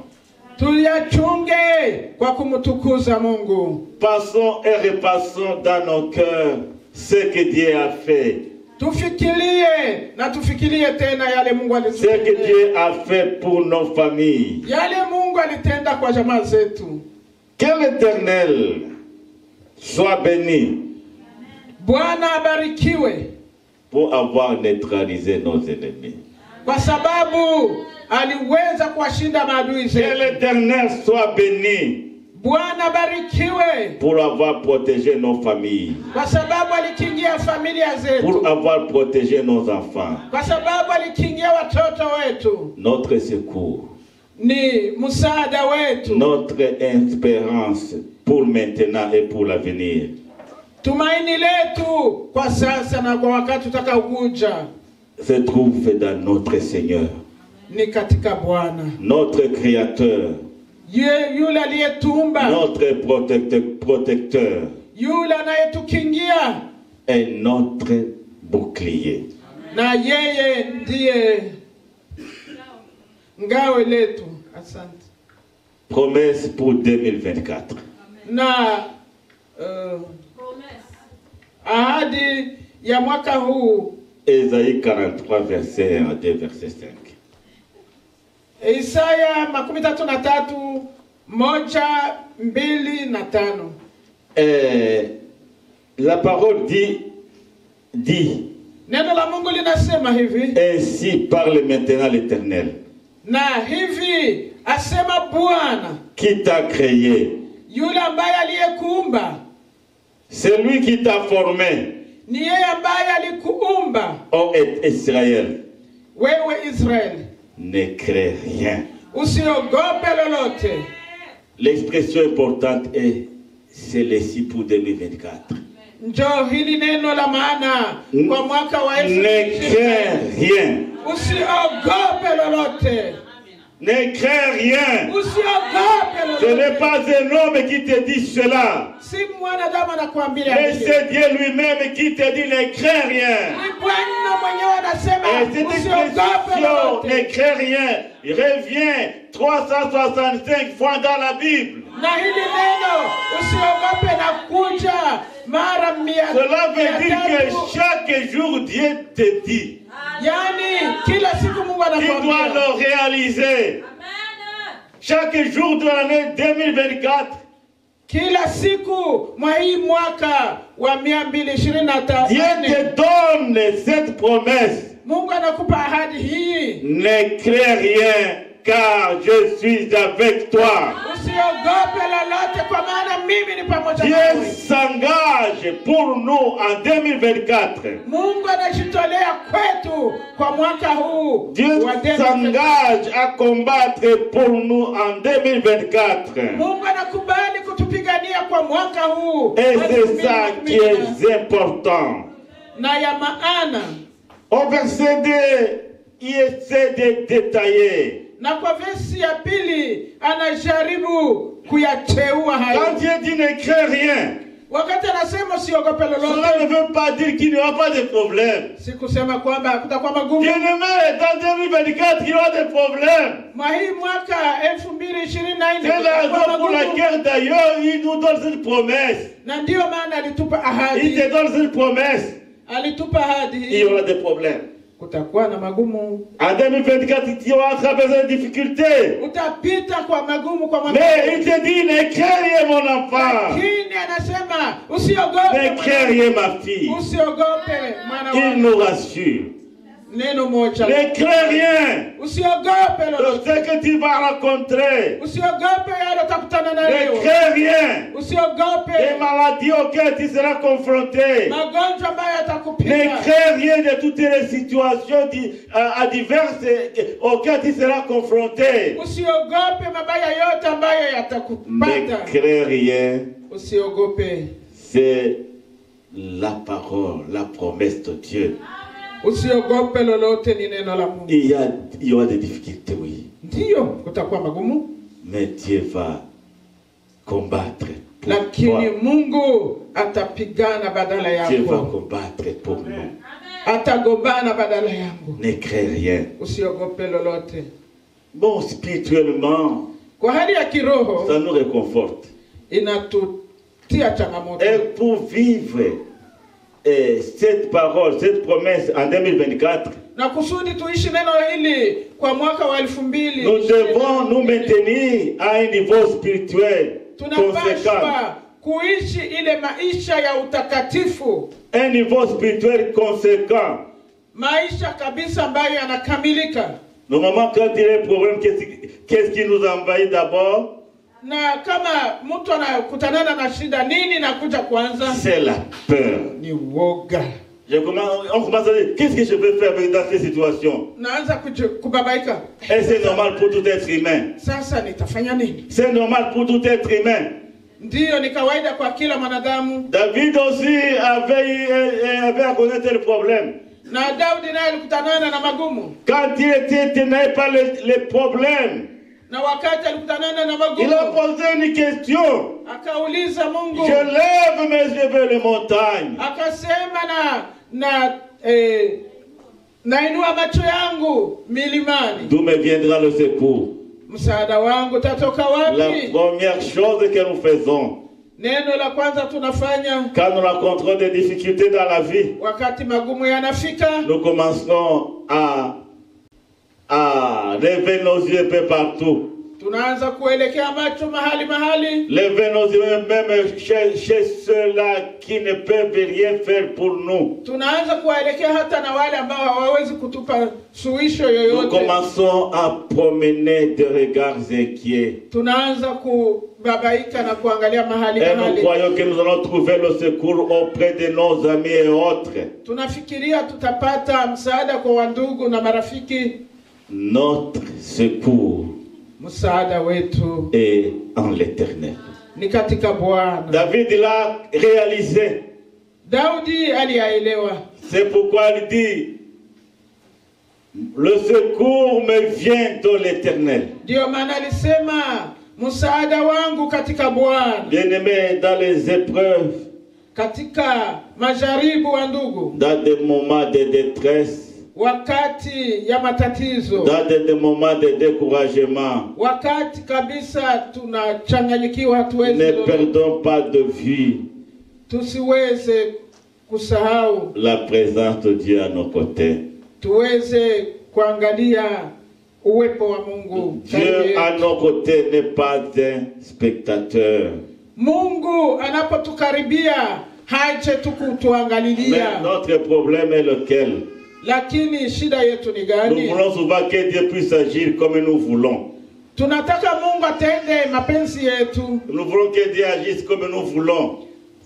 tuyachunge kwa kumtukuza Mungu. Passons et repassons dans nos cœurs ce que Dieu a fait. Tufikirie na tufikirie tena yale Mungu Ce que alitenda. Dieu a fait pour nos familles. Yale Mungu alitenda kwa jamaa zetu. Que l'Éternel soit béni Bwana abarikiwe pour avoir neutralisé nos ennemis. kwa sababu aliweza kuwashinda maadui Que zetu. l'Éternel soit béni Bwana barikiwe pour avoir protégé nos familles, kwa sababu alikingia familia zetu. pour avoir protégé nos enfants. Kwa sababu alikingia watoto wetu. Notre secours, Ni msaada wetu. notre espérance pour maintenant et pour l'avenir. Tumaini letu kwa sasa na kwa wakati utakaokuja Se trouve dans notre Seigneur, ni katika Bwana. notre Créateur, Yule aliyetumba, notre protecteur yule anayetukingia, et notre bouclier. na yeye ndiye ngao letu. Asante. Promesse pour 2024. Na ahadi ya mwaka huu, Ésaïe 43, verset 1 à 2, verset 5. Isaya 33, 1, 2 na 5. La parole dit, Neno la Mungu linasema hivi, ainsi parle maintenant l'Éternel. na hivi Asema Bwana, qui t'a créé. yule ambaye aliyekuumba. C'est lui qui t'a formé. Ni yeye ambaye alikuumba. Oh Israël, Wewe Israeli, ne crée rien. usiogope lolote. L'expression importante est c'est les pour 2024. Njoo hili neno la maana kwa mwaka wa Ne crains rien. Usiogope lolote. Ne crains rien. Usiogope Ce lolote. n'est pas un homme qui te dit cela. Si mwanadamu anakuambia Mais hivyo. c'est Dieu lui-même qui te dit ne crains rien. Ni Bwana mwenyewe Et anasema cette usiogope expression ne lolote. crains rien revient 365 fois dans la Bible. Na hili neno usiogope na kuja mara 100. Cela veut dire que chaque jour Dieu te dit. Yani kila siku Mungu Tu dois anakuambia. le réaliser. Chaque jour de l'année 2024, Kila siku mwa hii mwaka wa 225. Dieu te donne cette promesse. Mungu anakupa ahadi hii. Ne crains rien, car je suis avec toi. Usiogope lolote kwa maana mimi ni pamoja Dieu nawe. s'engage pour nous en 2024. Mungu anajitolea kwetu kwa mwaka huu. Dieu wa 2024. s'engage à combattre pour nous en 2024. Mungu anakubali kutupigania kwa mwaka huu. Et c'est ça qui est important. Na ya maana. Au verset 2, il essaie de détailler. Na kwa versi ya pili anajaribu kuyateua hayo. Quand Dieu dit ne crains rien, Wakati anasema usiogope cela lolote, ne veut pas dire qu'il n'y aura pas de problème. sikusema kwamba kutakuwa magumu. Bien-aimé, dans 2024, il y aura des problèmes. Mwa hii mwaka 2024 C'est la raison kutakuwa pour magumu. laquelle d'ailleurs il nous donne cette promesse. Na ndio maana alitupa Il ahadi. te donne cette promesse. Alitupa ahadi Il y aura des problèmes. kutakuwa na magumu. En 2024, il y aura traversé des difficultés. Utapita kwa magumu kwa mwaka. Mais il te dit, ne crains rien mon enfant. Lakini anasema usiogope. Ne crains rien ma fille. Usiogope mwana Il wangu. nous rassure. Neno moja. Ne crains rien Usiogope de lolote. ce que tu vas rencontrer. Usiogope yale utakutana Ne nayo. crains rien Usiogope des maladies auxquelles tu seras confronté. magonjwa ambayo Ne yatakupita. crains rien de toutes les situations diverses auxquelles tu seras confronté. Usiogope mabaya yote ambayo Ne yatakupata. crains rien. Usiogope. C'est la parole, la promesse de Dieu. Usiogope lolote ni neno la Mungu. Il y aura des difficultés, oui. Ndiyo kutakuwa magumu, Mais Dieu va combattre pour lakini toi. Mungu atapigana badala Dieu va yako. combattre pour nous. Atagombana badala yangu. Ne crains rien. Usiogope lolote. Bon, spirituellement, Kwa hali ya kiroho ça nous réconforte. inatutia changamoto. Et pour vivre cette parole, cette promesse en 2024, Na kusudi tuishi neno hili kwa mwaka wa 2000. nous devons nous maintenir à un niveau spirituel conséquent. Tunapaswa kuishi ile maisha ya utakatifu. Un niveau spirituel conséquent. Maisha kabisa ambayo yanakamilika. Normalement, quand il y a un problème, qu'est-ce qui nous envahit d'abord? Na kama mtu anakutanana na shida, nini nakuja kwanza? C'est la peur. Ni woga. On commence à dire, qu'est-ce que je peux faire dans ces situations? Naanza kubabaika. Et c'est normal pour tout être humain. Sasa nitafanya nini? C'est normal pour tout être humain. Ndiyo, ni kawaida kwa kila mwanadamu. David aussi avait à connaître le problème. Na Daudi naye alikutanana na magumu. Quand il n'avait pas les problèmes, Na wakati alikutanana na il magumu, a posé une question. akauliza Mungu. Je lève mes yeux vers les montagnes. Akasema nainua macho yangu milimani. D'où me viendra le secours? Msaada wangu tatoka La wapi? première chose que nous faisons Neno la kwanza tunafanya quand nous rencontrons des difficultés dans la vie, wakati magumu yanafika, nous commencerons à lever nos yeux un peu partout. Tunaanza kuelekea macho mahali. Levez nos yeux même chez ceux-là qui ne peuvent rien faire pour nous. Tunaanza kuelekea hata na wale ambao hawawezi kutupa suluhisho Nous yoyote. commençons à promener des regards inquiets. Tunaanza kubabaika na kuangalia mahali. Et nous croyons que nous allons trouver le secours auprès de nos amis et autres. Tunafikiria tutapata msaada kwa wandugu na marafiki. Notre secours Msaada wetu est en l'Éternel. ni katika Bwana. David l'a réalisé. Daudi aliyaelewa. C'est pourquoi il dit, le secours me vient de l'Éternel. Ndio maana alisema msaada wangu katika Bwana. Bien-aimés, dans les épreuves, Katika majaribu wa ndugu, dans des moments de détresse, wakati ya matatizo, dans des moments de découragement, wakati kabisa tunachanganyikiwa, ne perdons pas de vue tusiweze kusahau la présence de Dieu à nos côtés. tuweze kuangalia uwepo wa Mungu. Dieu à nos côtés n'est pas un spectateur. Mungu anapotukaribia haje tu kutuangalilia. Mais notre problème est lequel? Lakini shida yetu ni Nous gani? voulons souvent que Dieu puisse agir comme nous voulons. Tunataka Mungu atende mapenzi yetu. Nous voulons que Dieu agisse comme nous voulons.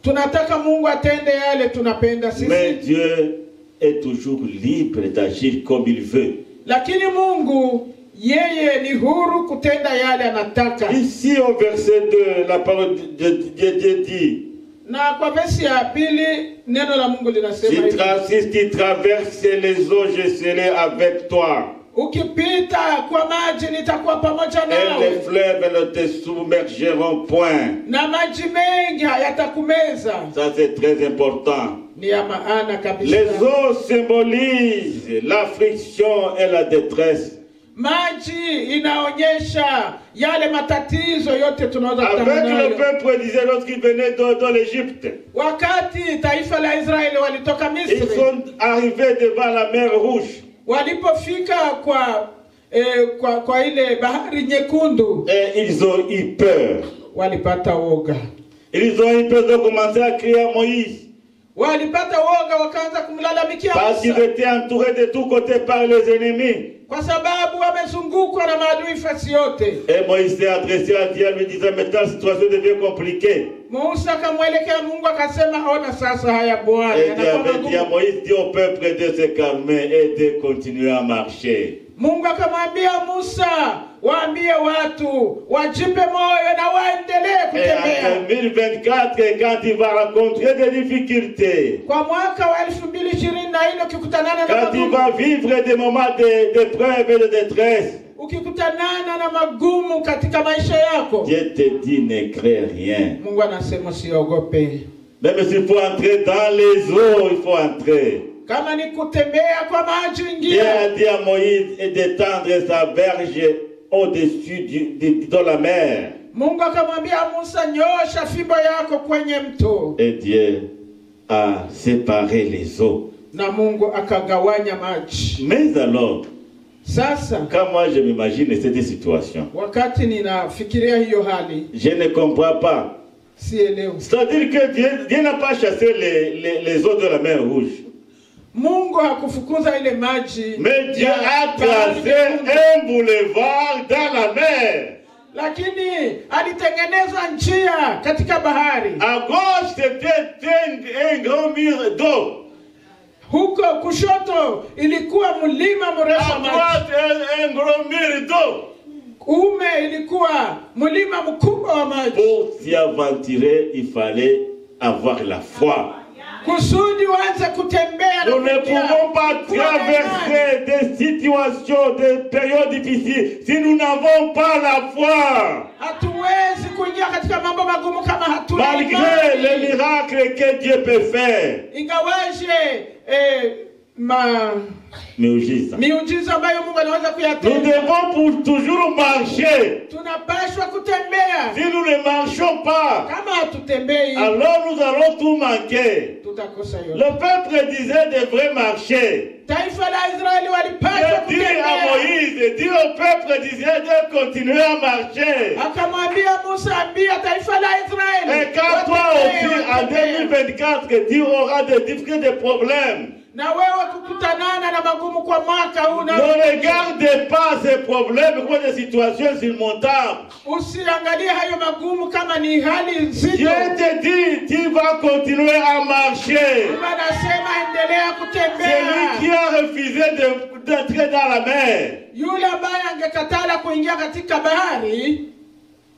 Tunataka Mungu atende yale tunapenda sisi. Mais Dieu est toujours libre d'agir comme il veut. Lakini Mungu yeye ni huru kutenda yale anataka. Ici au verset 2, la parole de Dieu dit, Na kwa versi ya pili neno la Mungu linasema hivi: si tu traverses les eaux, je serai avec toi. Ukipita kwa maji nitakuwa pamoja Et les nawe, fleuves ne te submergeront point. na maji mengi hayatakumeza. Ça c'est très important. Ni ya maana kabisa. Les eaux symbolisent l'affliction et la détresse. Maji inaonyesha yale matatizo yote tunaweza Avec kutana le nayo. peuple disait lorsqu'il venait de l'Égypte, Wakati taifa la Israeli walitoka ils Misri, sont arrivés devant la mer Rouge. walipofika kwa ile bahari nyekundu, Et ils ont eu peur. walipata woga. Ils ont eu peur de commencer à crier à Moïse. Walipata woga, wakaanza kumlalamikia Parce qu'ils Musa, étaient entourés de tous côtés par les ennemis. kwa sababu wamezungukwa na maadui fasi yote. Et Moïse s'est adressé à Dieu en lui disant, maintenant la situation devient compliquée. Musa akamwelekea Mungu akasema, ona sasa haya Bwana Et Dieu yanakuwa avait dit à magumu. Moïse, dis au peuple de se calmer et de continuer à marcher. Mungu akamwambia Musa, waambie watu wajipe moyo na waendelee Et en kutembea. 2024, quand il va rencontrer des difficultés, Kwa mwaka wa 2024 ukikutanana na quand il magumu, va vivre des moments d'épreuve et de détresse, ukikutanana na magumu katika maisha yako, Dieu te dit, ne crains rien. Mungu anasema usiogope. Même s'il faut entrer dans les eaux, il faut entrer. Kama ni kutembea kwa maji, Dieu a ingia. dit à Moïse d'étendre sa verge au-dessus de la mer. Mungu akamwambia Musa, nyosha fimbo yako kwenye mto. Et Dieu a séparé les eaux. Na Mungu akagawanya maji. Mais alors, Sasa quand moi je m'imagine cette situation, wakati ninafikiria hiyo hali, je ne comprends pas. sielewi. C'est-à-dire que Dieu n'a pas chassé les eaux de la mer Rouge. Mungu hakufukuza ile maji. Mais Dieu ya a bahari tracé nyekundu. un boulevard dans la mer. Lakini alitengeneza njia katika bahari. À gauche, c'était un grand mur d'eau. Huko kushoto ilikuwa mlima mrefu À wa maji. droite, un grand mur d'eau. Kuume ilikuwa mlima mkubwa wa maji. Pour s'y aventurer, il fallait avoir la foi. Kusudi waanze kutembea na Nous ne kuingia. pouvons pas traverser des situations, des périodes difficiles si nous n'avons pas la foi. Hatuwezi kuingia katika mambo magumu kama hatuna Malgré les imani. miracles que Dieu peut faire. Ingawaje miujiza ambayo Mungu anaweza Nous kuyatenda, devons pour toujours marcher. tunapaswa kutembea. Si nous ne marchons pas, Kama hatutembei, alors nous allons tout manquer. tutakosa yote. Le peuple disait devrait marcher. Taifa la Israeli walipaswa Dieu dit à kutembea. Moïse, dit au peuple disait de continuer à marcher. Akamwambia Musa, ambia taifa la Israeli. Et quand toi aussi, en 2024, que tu auras des difficultés, des problèmes, Na wewe kukutanana na magumu kwa mwaka huu na ne regarde pas ces problèmes comme des situations insurmontables. usiangalie hayo magumu kama ni hali nzito. Dieu te dit, tu vas continuer à marcher. Anasema endelea Celui qui kutembea. a refusé d'entrer dans la mer, Yule ambaye angekatala kuingia katika bahari,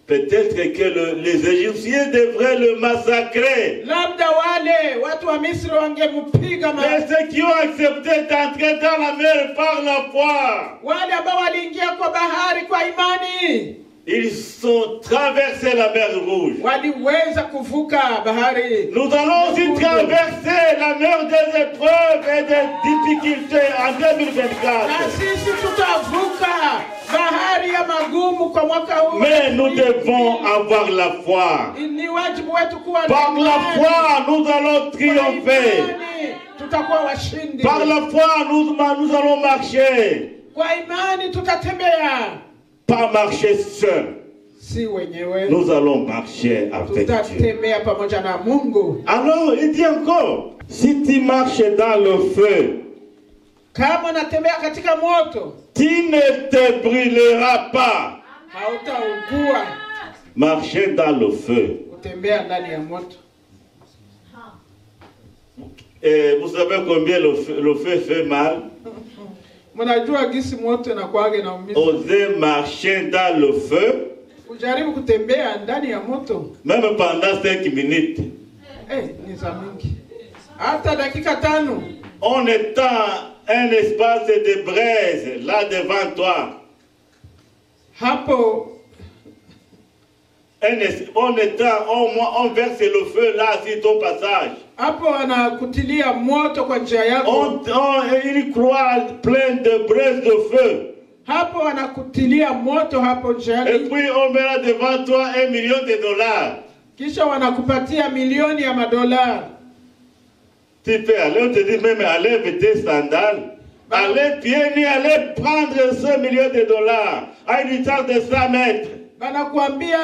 peut-être que les Égyptiens devraient le massacrer. labda wale watu wa Misri wangempiga. Mais ceux qui ont accepté d'entrer dans la mer par la foi, Wale ambao waliingia kwa bahari kwa imani, ils ont traversé la mer Rouge. waliweza kuvuka bahari. Nous allons aussi traverser la mer des épreuves et des difficultés en 2024. Na sisi tutavuka bahari ya magumu kwa mwaka huu. Mais nous devons avoir la foi. Ni wajibu wetu kuwa na Par la imani. foi, nous allons Kwa triompher. imani tutakuwa washindi. Par la foi, nous allons marcher. Kwa imani tutatembea, Pas marcher seul. si wenyewe. Nous allons marcher avec Dieu. Tutatembea pamoja na Mungu. Alors, il dit encore, si tu marches dans le feu, Kama unatembea katika moto, tu ne te brûleras pas. hautaungua. Marcher dans le feu. Kutembea ndani ya moto. Et vous savez combien le feu fait mal? Mnajua gisi moto inakuwaga inaumiza. Oser marcher dans le feu, Ujaribu kutembea ndani ya moto, même pendant 5 minutes. ni za mingi. Hata dakika 5. On étend un espace de braise là devant toi. Hapo On étend, on verse le feu là sur ton passage. hapo wanakutilia moto kwa njia yako. Une croix pleine de braises de feu. Hapo wanakutilia moto hapo Et njiani. puis on met là devant toi $1 million. Kisha wanakupatia milioni ya madolari. Tu peux aller, on te dit même, allez tes sandales. Allez pieds nus, allez prendre $1 million à une distance de 100 mètres. Banakuambia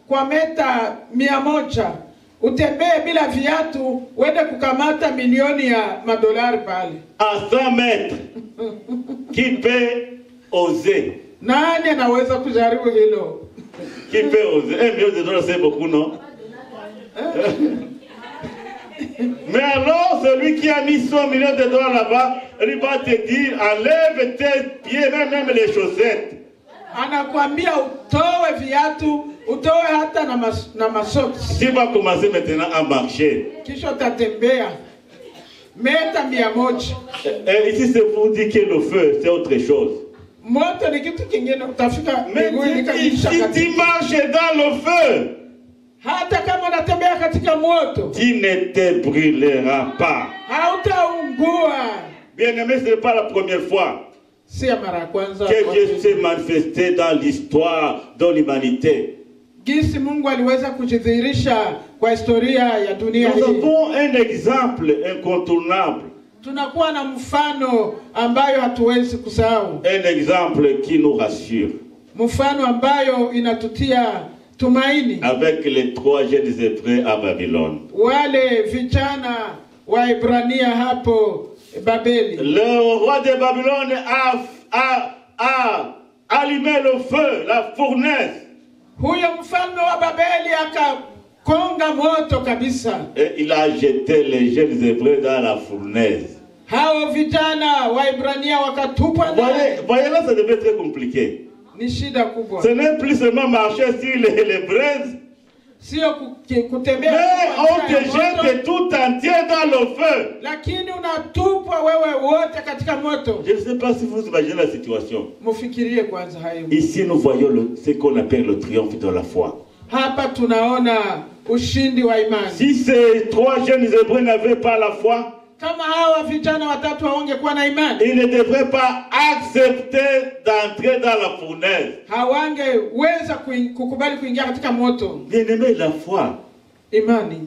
kwa meta 100 utembee bila viatu, uende kukamata milioni ya madolari pale. À 100 mètres. Qui peut oser? Nani anaweza kujaribu hilo? Qui peut oser? $1 million, c'est beaucoup, non? Mais alors, celui qui a mis $100 millions là-bas, il va te dire, enlève tes pieds, même les chaussettes. Anakuambia utoe viatu, utoe hata na masoksi. Tu vas commencer maintenant à marcher. Kisha utatembea meta 100. Et ici, c'est pour dire que le feu, c'est autre chose. Moto ni kitu kingine, utafika Mais mbinguni kabisa. si tu marches dans le feu, Hata kama unatembea katika moto, tu ne te brûleras pas. hautaungua. Bien-aimé, ce n'est pas la première fois Si ya mara ya kwanza que Dieu s'est manifesté dans l'histoire de l'humanité. gisi Mungu aliweza kujidhihirisha kwa historia ya dunia Nous hii. avons un exemple incontournable. Tunakuwa na mfano ambayo hatuwezi kusahau. Un exemple qui nous rassure. Mfano ambayo inatutia tumaini. Avec les 3 jeunes Hébreux à Babylone. Wale vijana wa Ibrania hapo Babeli. Le roi de Babylone a allumé le feu, la fournaise. Huyo mfalme wa Babeli akakonga moto kabisa. Et il a jeté les jeunes Hébreux dans la fournaise. Hao vijana wa Ibrania wakatupwa ndani. Voyez là, ça devait être très compliqué. Ni shida kubwa. Ce n'est plus seulement marcher sur les braises. Sio kutembea. Mais on te jette tout entier dans le feu. Lakini unatupwa wewe wote katika moto. Je ne sais pas si vous imaginez la situation. Mufikirie kwanza hayo. Ici, nous voyons ce qu'on appelle le triomphe de la foi. Hapa tunaona ushindi wa imani. Si ces 3 jeunes Hébreux n'avaient pas la foi, Kama hawa vijana watatu hawangekuwa na imani, ils ne devraient pas accepter d'entrer dans la fournaise. hawangeweza kukubali kuingia katika moto. Bien-aimé, la foi, Imani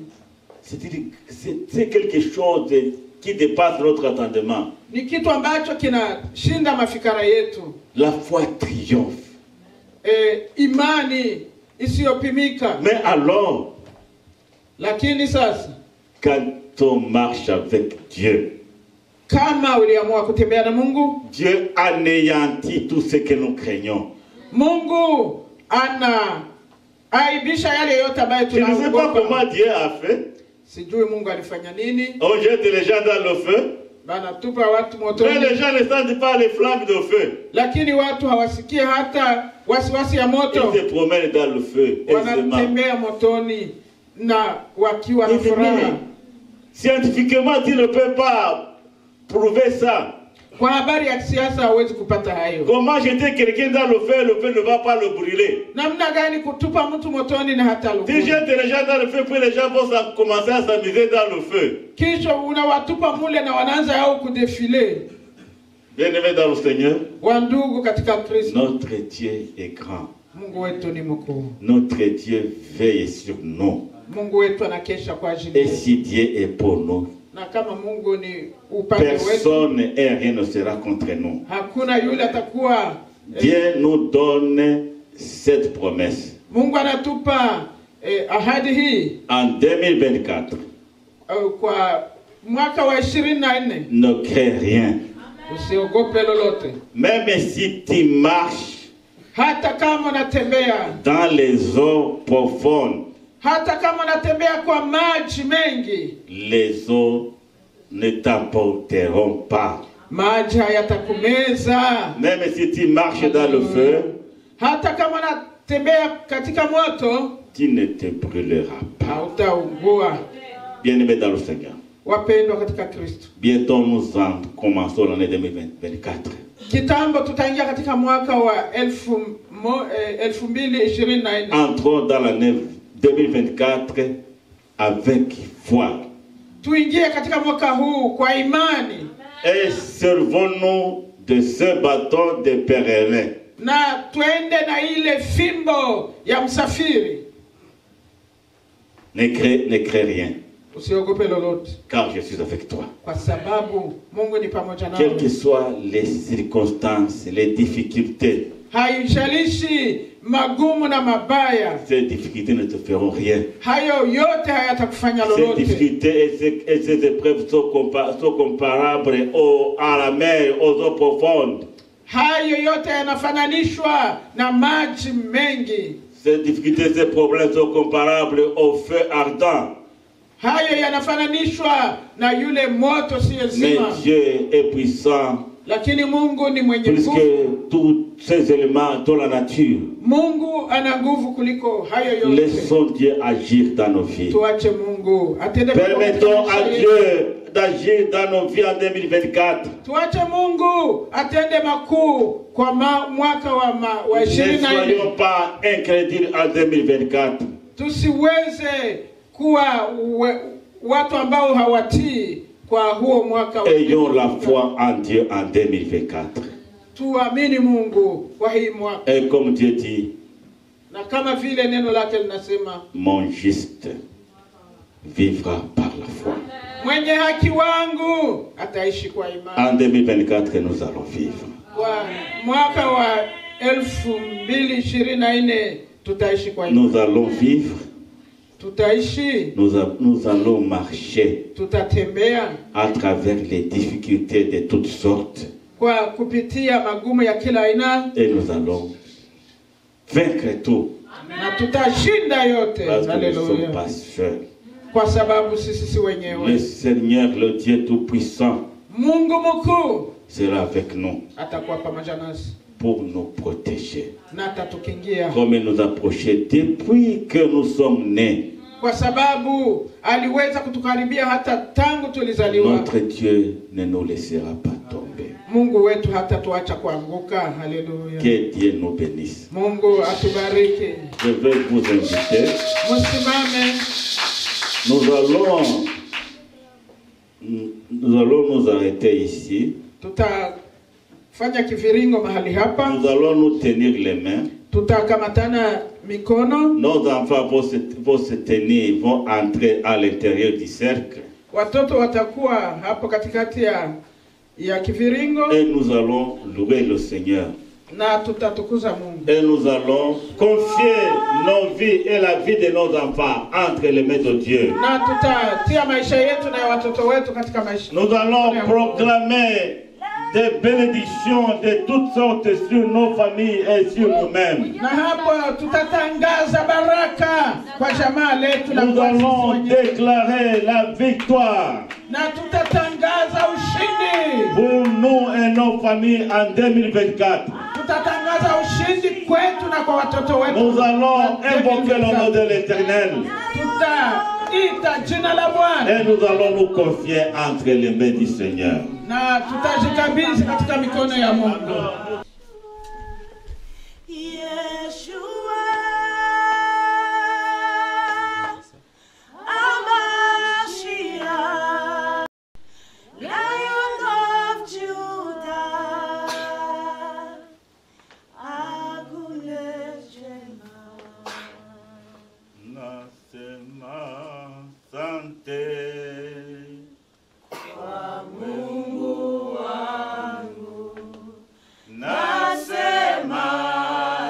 c'est quelque chose qui dépasse notre entendement. ni kitu ambacho kinashinda mafikara yetu. La foi triomphe. Imani isiyopimika. Mais alors, Lakini sasa quand on marche avec Dieu, kama uliamua kutembea na Mungu, Dieu anéantit tout ce que nous craignons. Mungu aibisha yale yote ambayo Je ne sais pas tunaogopa. comment Dieu a fait. Sijui Mungu alifanya nini. On jette les gens dans le feu, Bana tupa watu mais motoni, les gens ne sentent pas les flammes de feu. lakini watu hawasikie hata wasiwasi ya moto. Ils se promènent dans le feu aisément. Wanatembea motoni na wakiwa na furaha. Scientifiquement, tu ne peux pas prouver ça. Kwa habari ya kisiasa hawezi kupata hayo. Comment jeter quelqu'un dans le feu ne va pas le brûler. Namna gani kutupa mtu motoni na hata Tu luguni? jettes les gens dans le feu, puis les gens vont commencer à s'amuser dans le feu. Kisha unawatupa mule na wanaanza yao kudefile. Bien-aimés dans le Seigneur, Wandugu katika Kristo, notre Dieu est grand. Mungu wetu ni mkuu. Notre Dieu veille sur nous. Mungu wetu anakesha kwa ajili Et yetu. si Dieu est pour nous, Na kama Mungu ni upande wetu, personne et rien ne sera contre nous. hakuna yule atakuwa. Dieu nous donne cette promesse. Mungu anatupa ahadi hii En 2024, kwa mwaka wa 24. ne crains rien. Usiogope lolote. Même si tu marches Hata kama unatembea, dans les eaux profondes, hata kama unatembea kwa maji mengi, les eaux ne t'emporteront pas. maji hayatakumeza. Même si tu marches dans le feu, Hata kama unatembea katika moto, tu ne te brûleras pas. hautaungua. Bien-aimés dans le Seigneur, Wapendwa katika Kristo, bientôt nous commençons l'année 2024. kitambo tutaingia katika mwaka wa 2024. Entrons dans l'année 2024 avec foi. Tuingie katika mwaka huu kwa imani Et servons-nous de ce bâton de pèlerin. na twende na ile fimbo ya msafiri. Ne crains rien, Usiogope lolote, car je suis avec toi. kwa sababu Mungu ni pamoja nawe. Quelles que soient les circonstances, les difficultés, Haijalishi magumu na mabaya, ces difficultés ne te feront rien. hayo yote hayatakufanya Ces lolote. difficultés et ces épreuves sont comparables à la mer, aux eaux profondes. Hayo yote yanafananishwa na maji mengi. Ces difficultés, ces problèmes sont comparables au feu ardent. Hayo yanafananishwa na yule moto Mais siyezima. Dieu est puissant Lakini Mungu ni mwenye plus nguvu. que tous ces éléments dans la nature. Mungu ana nguvu kuliko hayo yote. Laissons Dieu agir dans nos vies. Tuache Mungu atende. Permettons à Dieu d'agir dans nos vies en 2024. Tuache Mungu atende makuu kwa mwaka wa Ne 24. soyons pas incrédules en 2024. Tusiweze kuwa watu ambao hawatii kwa huo mwaka wa. Ayons la foi en Dieu en 2024. Tuamini Mungu kwa hii mwaka. Et comme Dieu dit, Na kama vile neno lake linasema, mon juste vivra par la foi. mwenye haki wangu ataishi kwa imani. En 2024, nous allons vivre. Kwa mwaka wa 2024 tutaishi kwa imani. Nous allons vivre. Tutaishi, Nous allons marcher tutatembea à travers les difficultés de toutes sortes. kwa kupitia magumu ya kila aina, Et nous allons vaincre tout. na tutashinda yote. Parce que nous ne Haleluya. sommes pas seuls. Kwa sababu sisi si Le wenyewe. Seigneur, le Dieu Tout-Puissant, Mungu mkuu sera avec nous atakuwa pamoja nasi pour nous protéger. na atatukingia, Comme il nous a approchés depuis que nous sommes nés. kwa sababu aliweza kutukaribia hata tangu tulizaliwa. Notre Dieu ne nous laissera pas tomber. Mungu wetu hata tuacha kuanguka. Haleluya. Que Dieu nous bénisse. Mungu atubariki. Je vais vous inviter. Msimame. Nous allons nous arrêter ici. Tutafanya kiviringo mahali hapa. Nous allons nous tenir les mains. Tutakamatana mikono. Nos enfants vont se tenir, vont entrer à l'intérieur du cercle. Watoto watakuwa hapo katikati ya kiviringo. Et nous allons louer le Seigneur. Na tutatukuza Mungu. Et nous allons confier nos vies et la vie de nos enfants entre les mains de Dieu. Na tutatia maisha yetu na watoto wetu katika maisha. Nous allons proclamer des bénédictions de toutes sortes sur nos familles et sur nous-mêmes. Na hapo tutatangaza baraka kwa jamaa letu na nous allons déclarer la victoire. Na tutatangaza ushindi pour nous et nos familles en 2024. Tutatangaza ushindi kwetu na kwa watoto wetu. Nous allons invoquer le nom de l'Éternel. Tutaita jina la Bwana. Et nous allons nous confier entre les mains du Seigneur. Na tutajikabidhi katika mikono ya Mungu. Yeshua, Amashiach, Lion of Judah, Aguneshema. Nasema sante Kwa Mungu wangu, nasema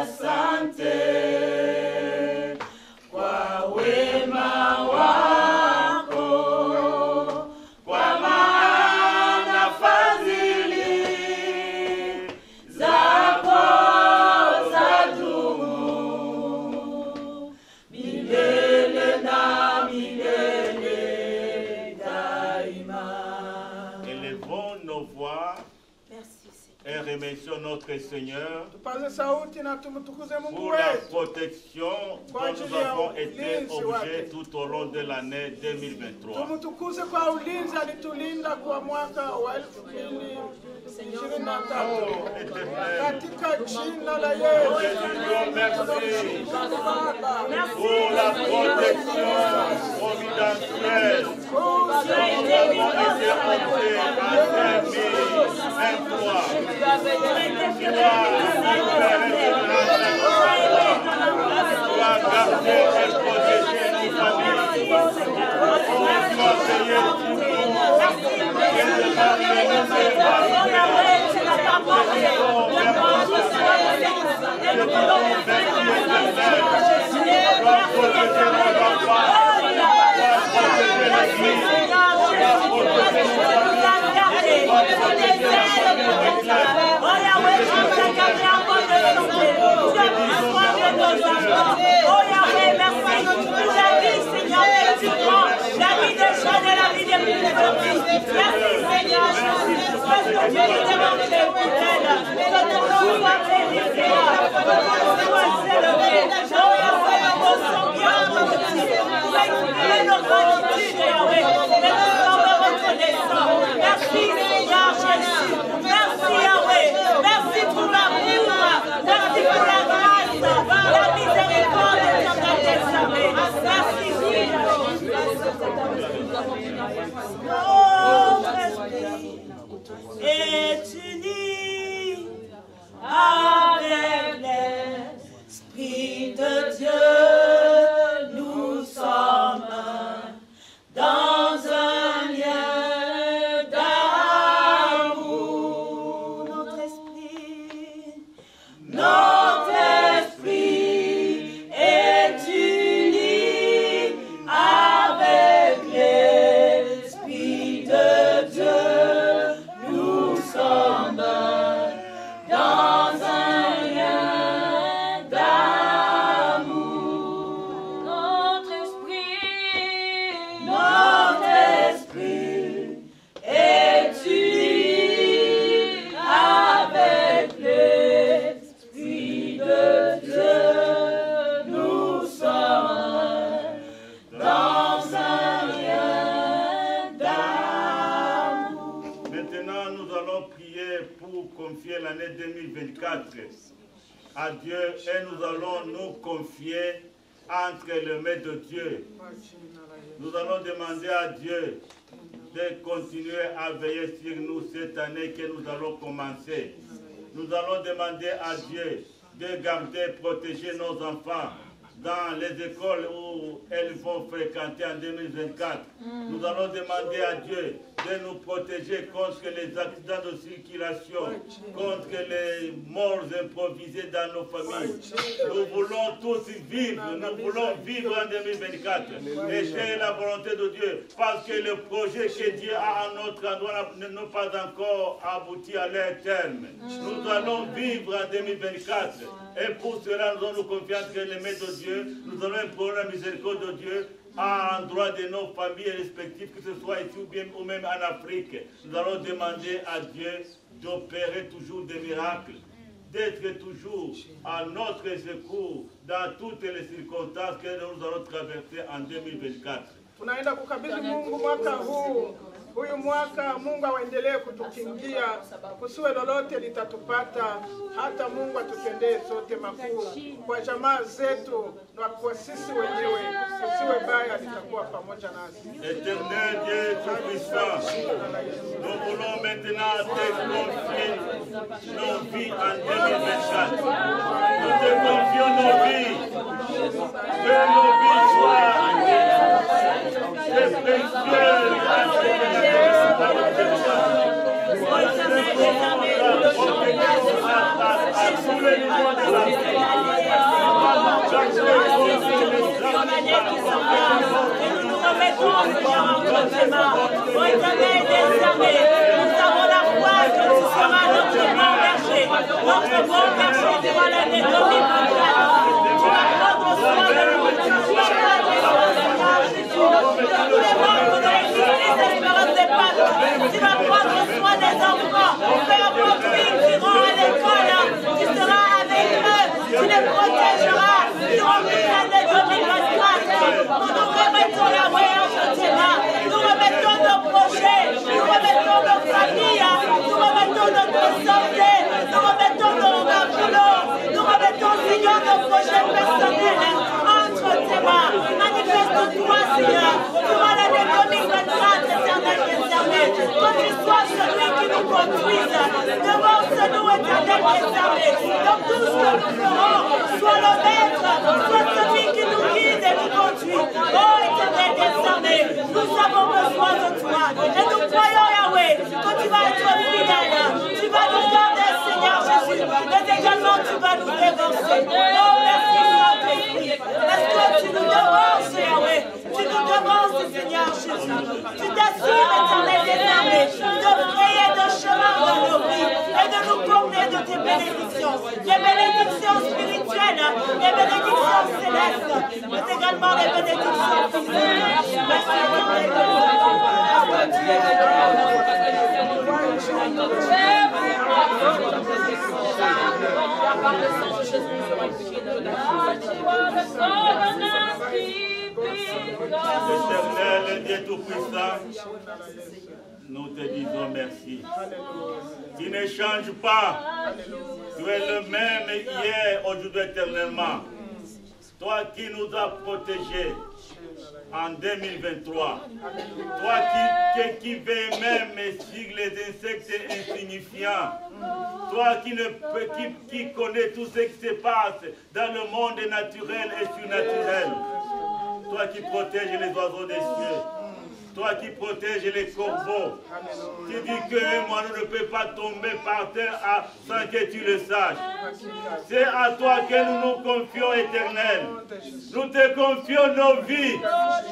asante kwa wema wako, kwa maana fadhili zako zadumu milele na milele daima. élevons nos voix Merci Seigneur. et remercions notre Seigneur Tupaze sauti na tumtukuze Mungu pour la wetu. protection dont nous avons été objets tout au long de l'année 2023. Tumtukuze kwa ulinzi alitulinda kwa mwaka wa 2023. Katika jina la Yesu. Pour la protection providentielle dont nous avons été objets en 2023. Est uni avec l'Esprit de Dieu, nous sommes dans un lien d'amour. Notre esprit est uni avec l'Esprit de Dieu. Nous sommes dans un lien d'amour. Notre esprit est uni avec l'Esprit de Dieu. Nous sommes dans un lien d'amour. Maintenant, nous allons prier pour confier l'année 2024 à Dieu et nous allons nous confier entre les mains de Dieu. Nous allons demander à Dieu de continuer à veiller sur nous cette année que nous allons commencer. Nous allons demander à Dieu de garder, protéger nos enfants dans les écoles où elles vont fréquenter en 2024. Nous allons demander à Dieu de nous protéger contre les accidents de circulation, contre les morts improvisées dans nos familles. Nous voulons tous vivre, nous voulons vivre en 2024. Et c'est la volonté de Dieu, parce que le projet que Dieu a à notre endroit n'a pas encore abouti à leur terme. Nous allons vivre en 2024. Et pour cela, nous avons confiance que les mains de Dieu, nous allons implorer la miséricorde de Dieu à l'endroit de nos familles respectives, que ce soit ici ou même en Afrique. Nous allons demander à Dieu d'opérer toujours des miracles, d'être toujours à notre secours dans toutes les circonstances que nous allons traverser en 2024. Tunaenda kukabidhi Mungu mwaka huu. Huyu mwaka Mungu aendelee kutukingia, kusiwe lolote litatupata, hata Mungu atutendee sote makuu kwa jamaa zetu na kwa sisi wenyewe, kusiwe baya litakuwa pamoja nasi. Éternel Dieu tout-puissant, nous voulons maintenant te confier nos vies en 2024. Nous te confions nos vies, que nos vies soient précieuses à tous les niveaux de la vie. Nous remettons Seigneur entre tes mains. Ô Éternel des armées, nous avons la foi que tu seras notre bon berger durant l'année 2024. Tu vas prendre soin de nous, tu vas prendre soin de tous les membres de l'Église Espérance des Pâques. Tu vas prendre soin des enfants, peu importe où ils iront à l'école, tu seras avec eux, tu les protégeras durant toute l'année 2024. Nous nous remettons la way entre tes mains, nous remettons nos projets, nous remettons nos familles, nous remettons notre santé, nous remettons nos boulots, nous remettons Seigneur nos projets personnels entre tes mains. Manifeste-toi Seigneur, durant l'année 2024, Éternel des armées, que tu sois celui qui nous conduise, devance-nous Éternel des armées, dans tout ce que nous ferons, sois le maître, sois celui qui nous guide et nous conduit. Oh Éternel des armées, nous avons besoin de toi, et nous croyons Yahweh, que tu vas être fidèle, tu vas nous garder Seigneur Jésus, mais également tu vas nous dévancer. Oh merci Saint-Esprit, est-ce que tu nous devances Yahweh, tu nous devances Seigneur Jésus, tu t'assures Éternel des armées, de frayer de chemin dans nos vies et de nous combler de tes bénédictions, les bénédictions spirituelles, les bénédictions célestes, mais également les bénédictions physiques. Merci Éternel Dieu tout-puissant, nous te disons merci. Tu ne changes pas. Tu es le même hier, aujourd'hui, éternellement. Toi qui nous as protégés en 2023. Toi qui veilles même sur les insectes insignifiants. Toi qui connais tout ce qui se passe dans le monde naturel et surnaturel. Toi qui protèges les oiseaux des cieux. Toi qui protèges les corbeaux. Tu dis que moi ne peux pas tomber par terre sans que tu le saches. C'est à toi que nous nous confions, Éternel. Nous te confions nos vies.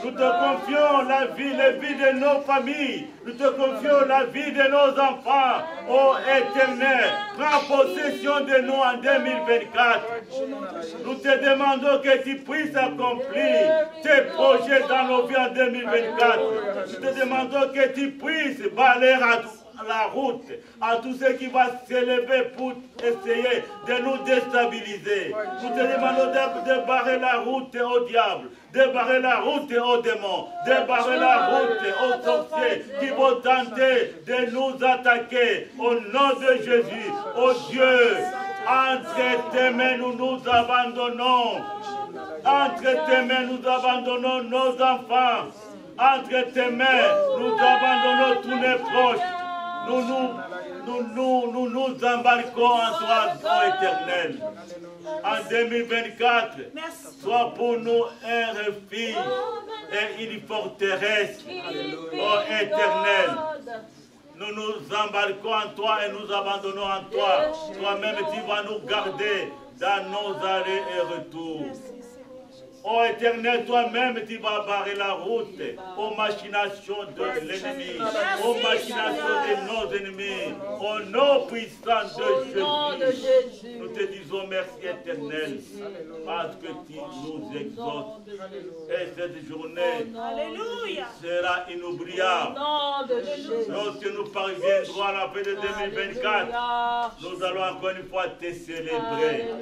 Nous te confions la vie, les vies de nos familles. Nous te confions la vie de nos enfants. Ô Éternel, prends possession de nous en 2024. Nous te demandons que tu puisses accomplir tes projets dans nos vies en 2024. Nous te demandons que tu puisses balayer la route à tous ceux qui vont s'élever pour essayer de nous déstabiliser. Nous te demandons de barrer la route au diable, de barrer la route aux démons, de barrer la route aux sorciers qui vont tenter de nous attaquer. Au nom de Jésus, oh Dieu, entre tes mains nous nous abandonnons. Entre tes mains nous abandonnons nos enfants. Entre tes mains, nous abandonnons tous les proches. Nous nous embarquons en toi, ô Éternel. en 2024 soit pour nous un refuge et une forteresse, ô Éternel. Nous nous embarquons en toi et nous abandonnons en toi. Toi-même, tu vas nous garder dans nos allées et retours. Ô Éternel, toi-même, tu vas barrer la route aux machinations de l'ennemi, aux machinations de nos ennemis, au nom puissant de Jésus. Nous te disons merci, Éternel, parce que tu nous exauces. Et cette journée sera inoubliable. Lorsque nous parviendrons à la fin de 2024, nous allons encore une fois te célébrer.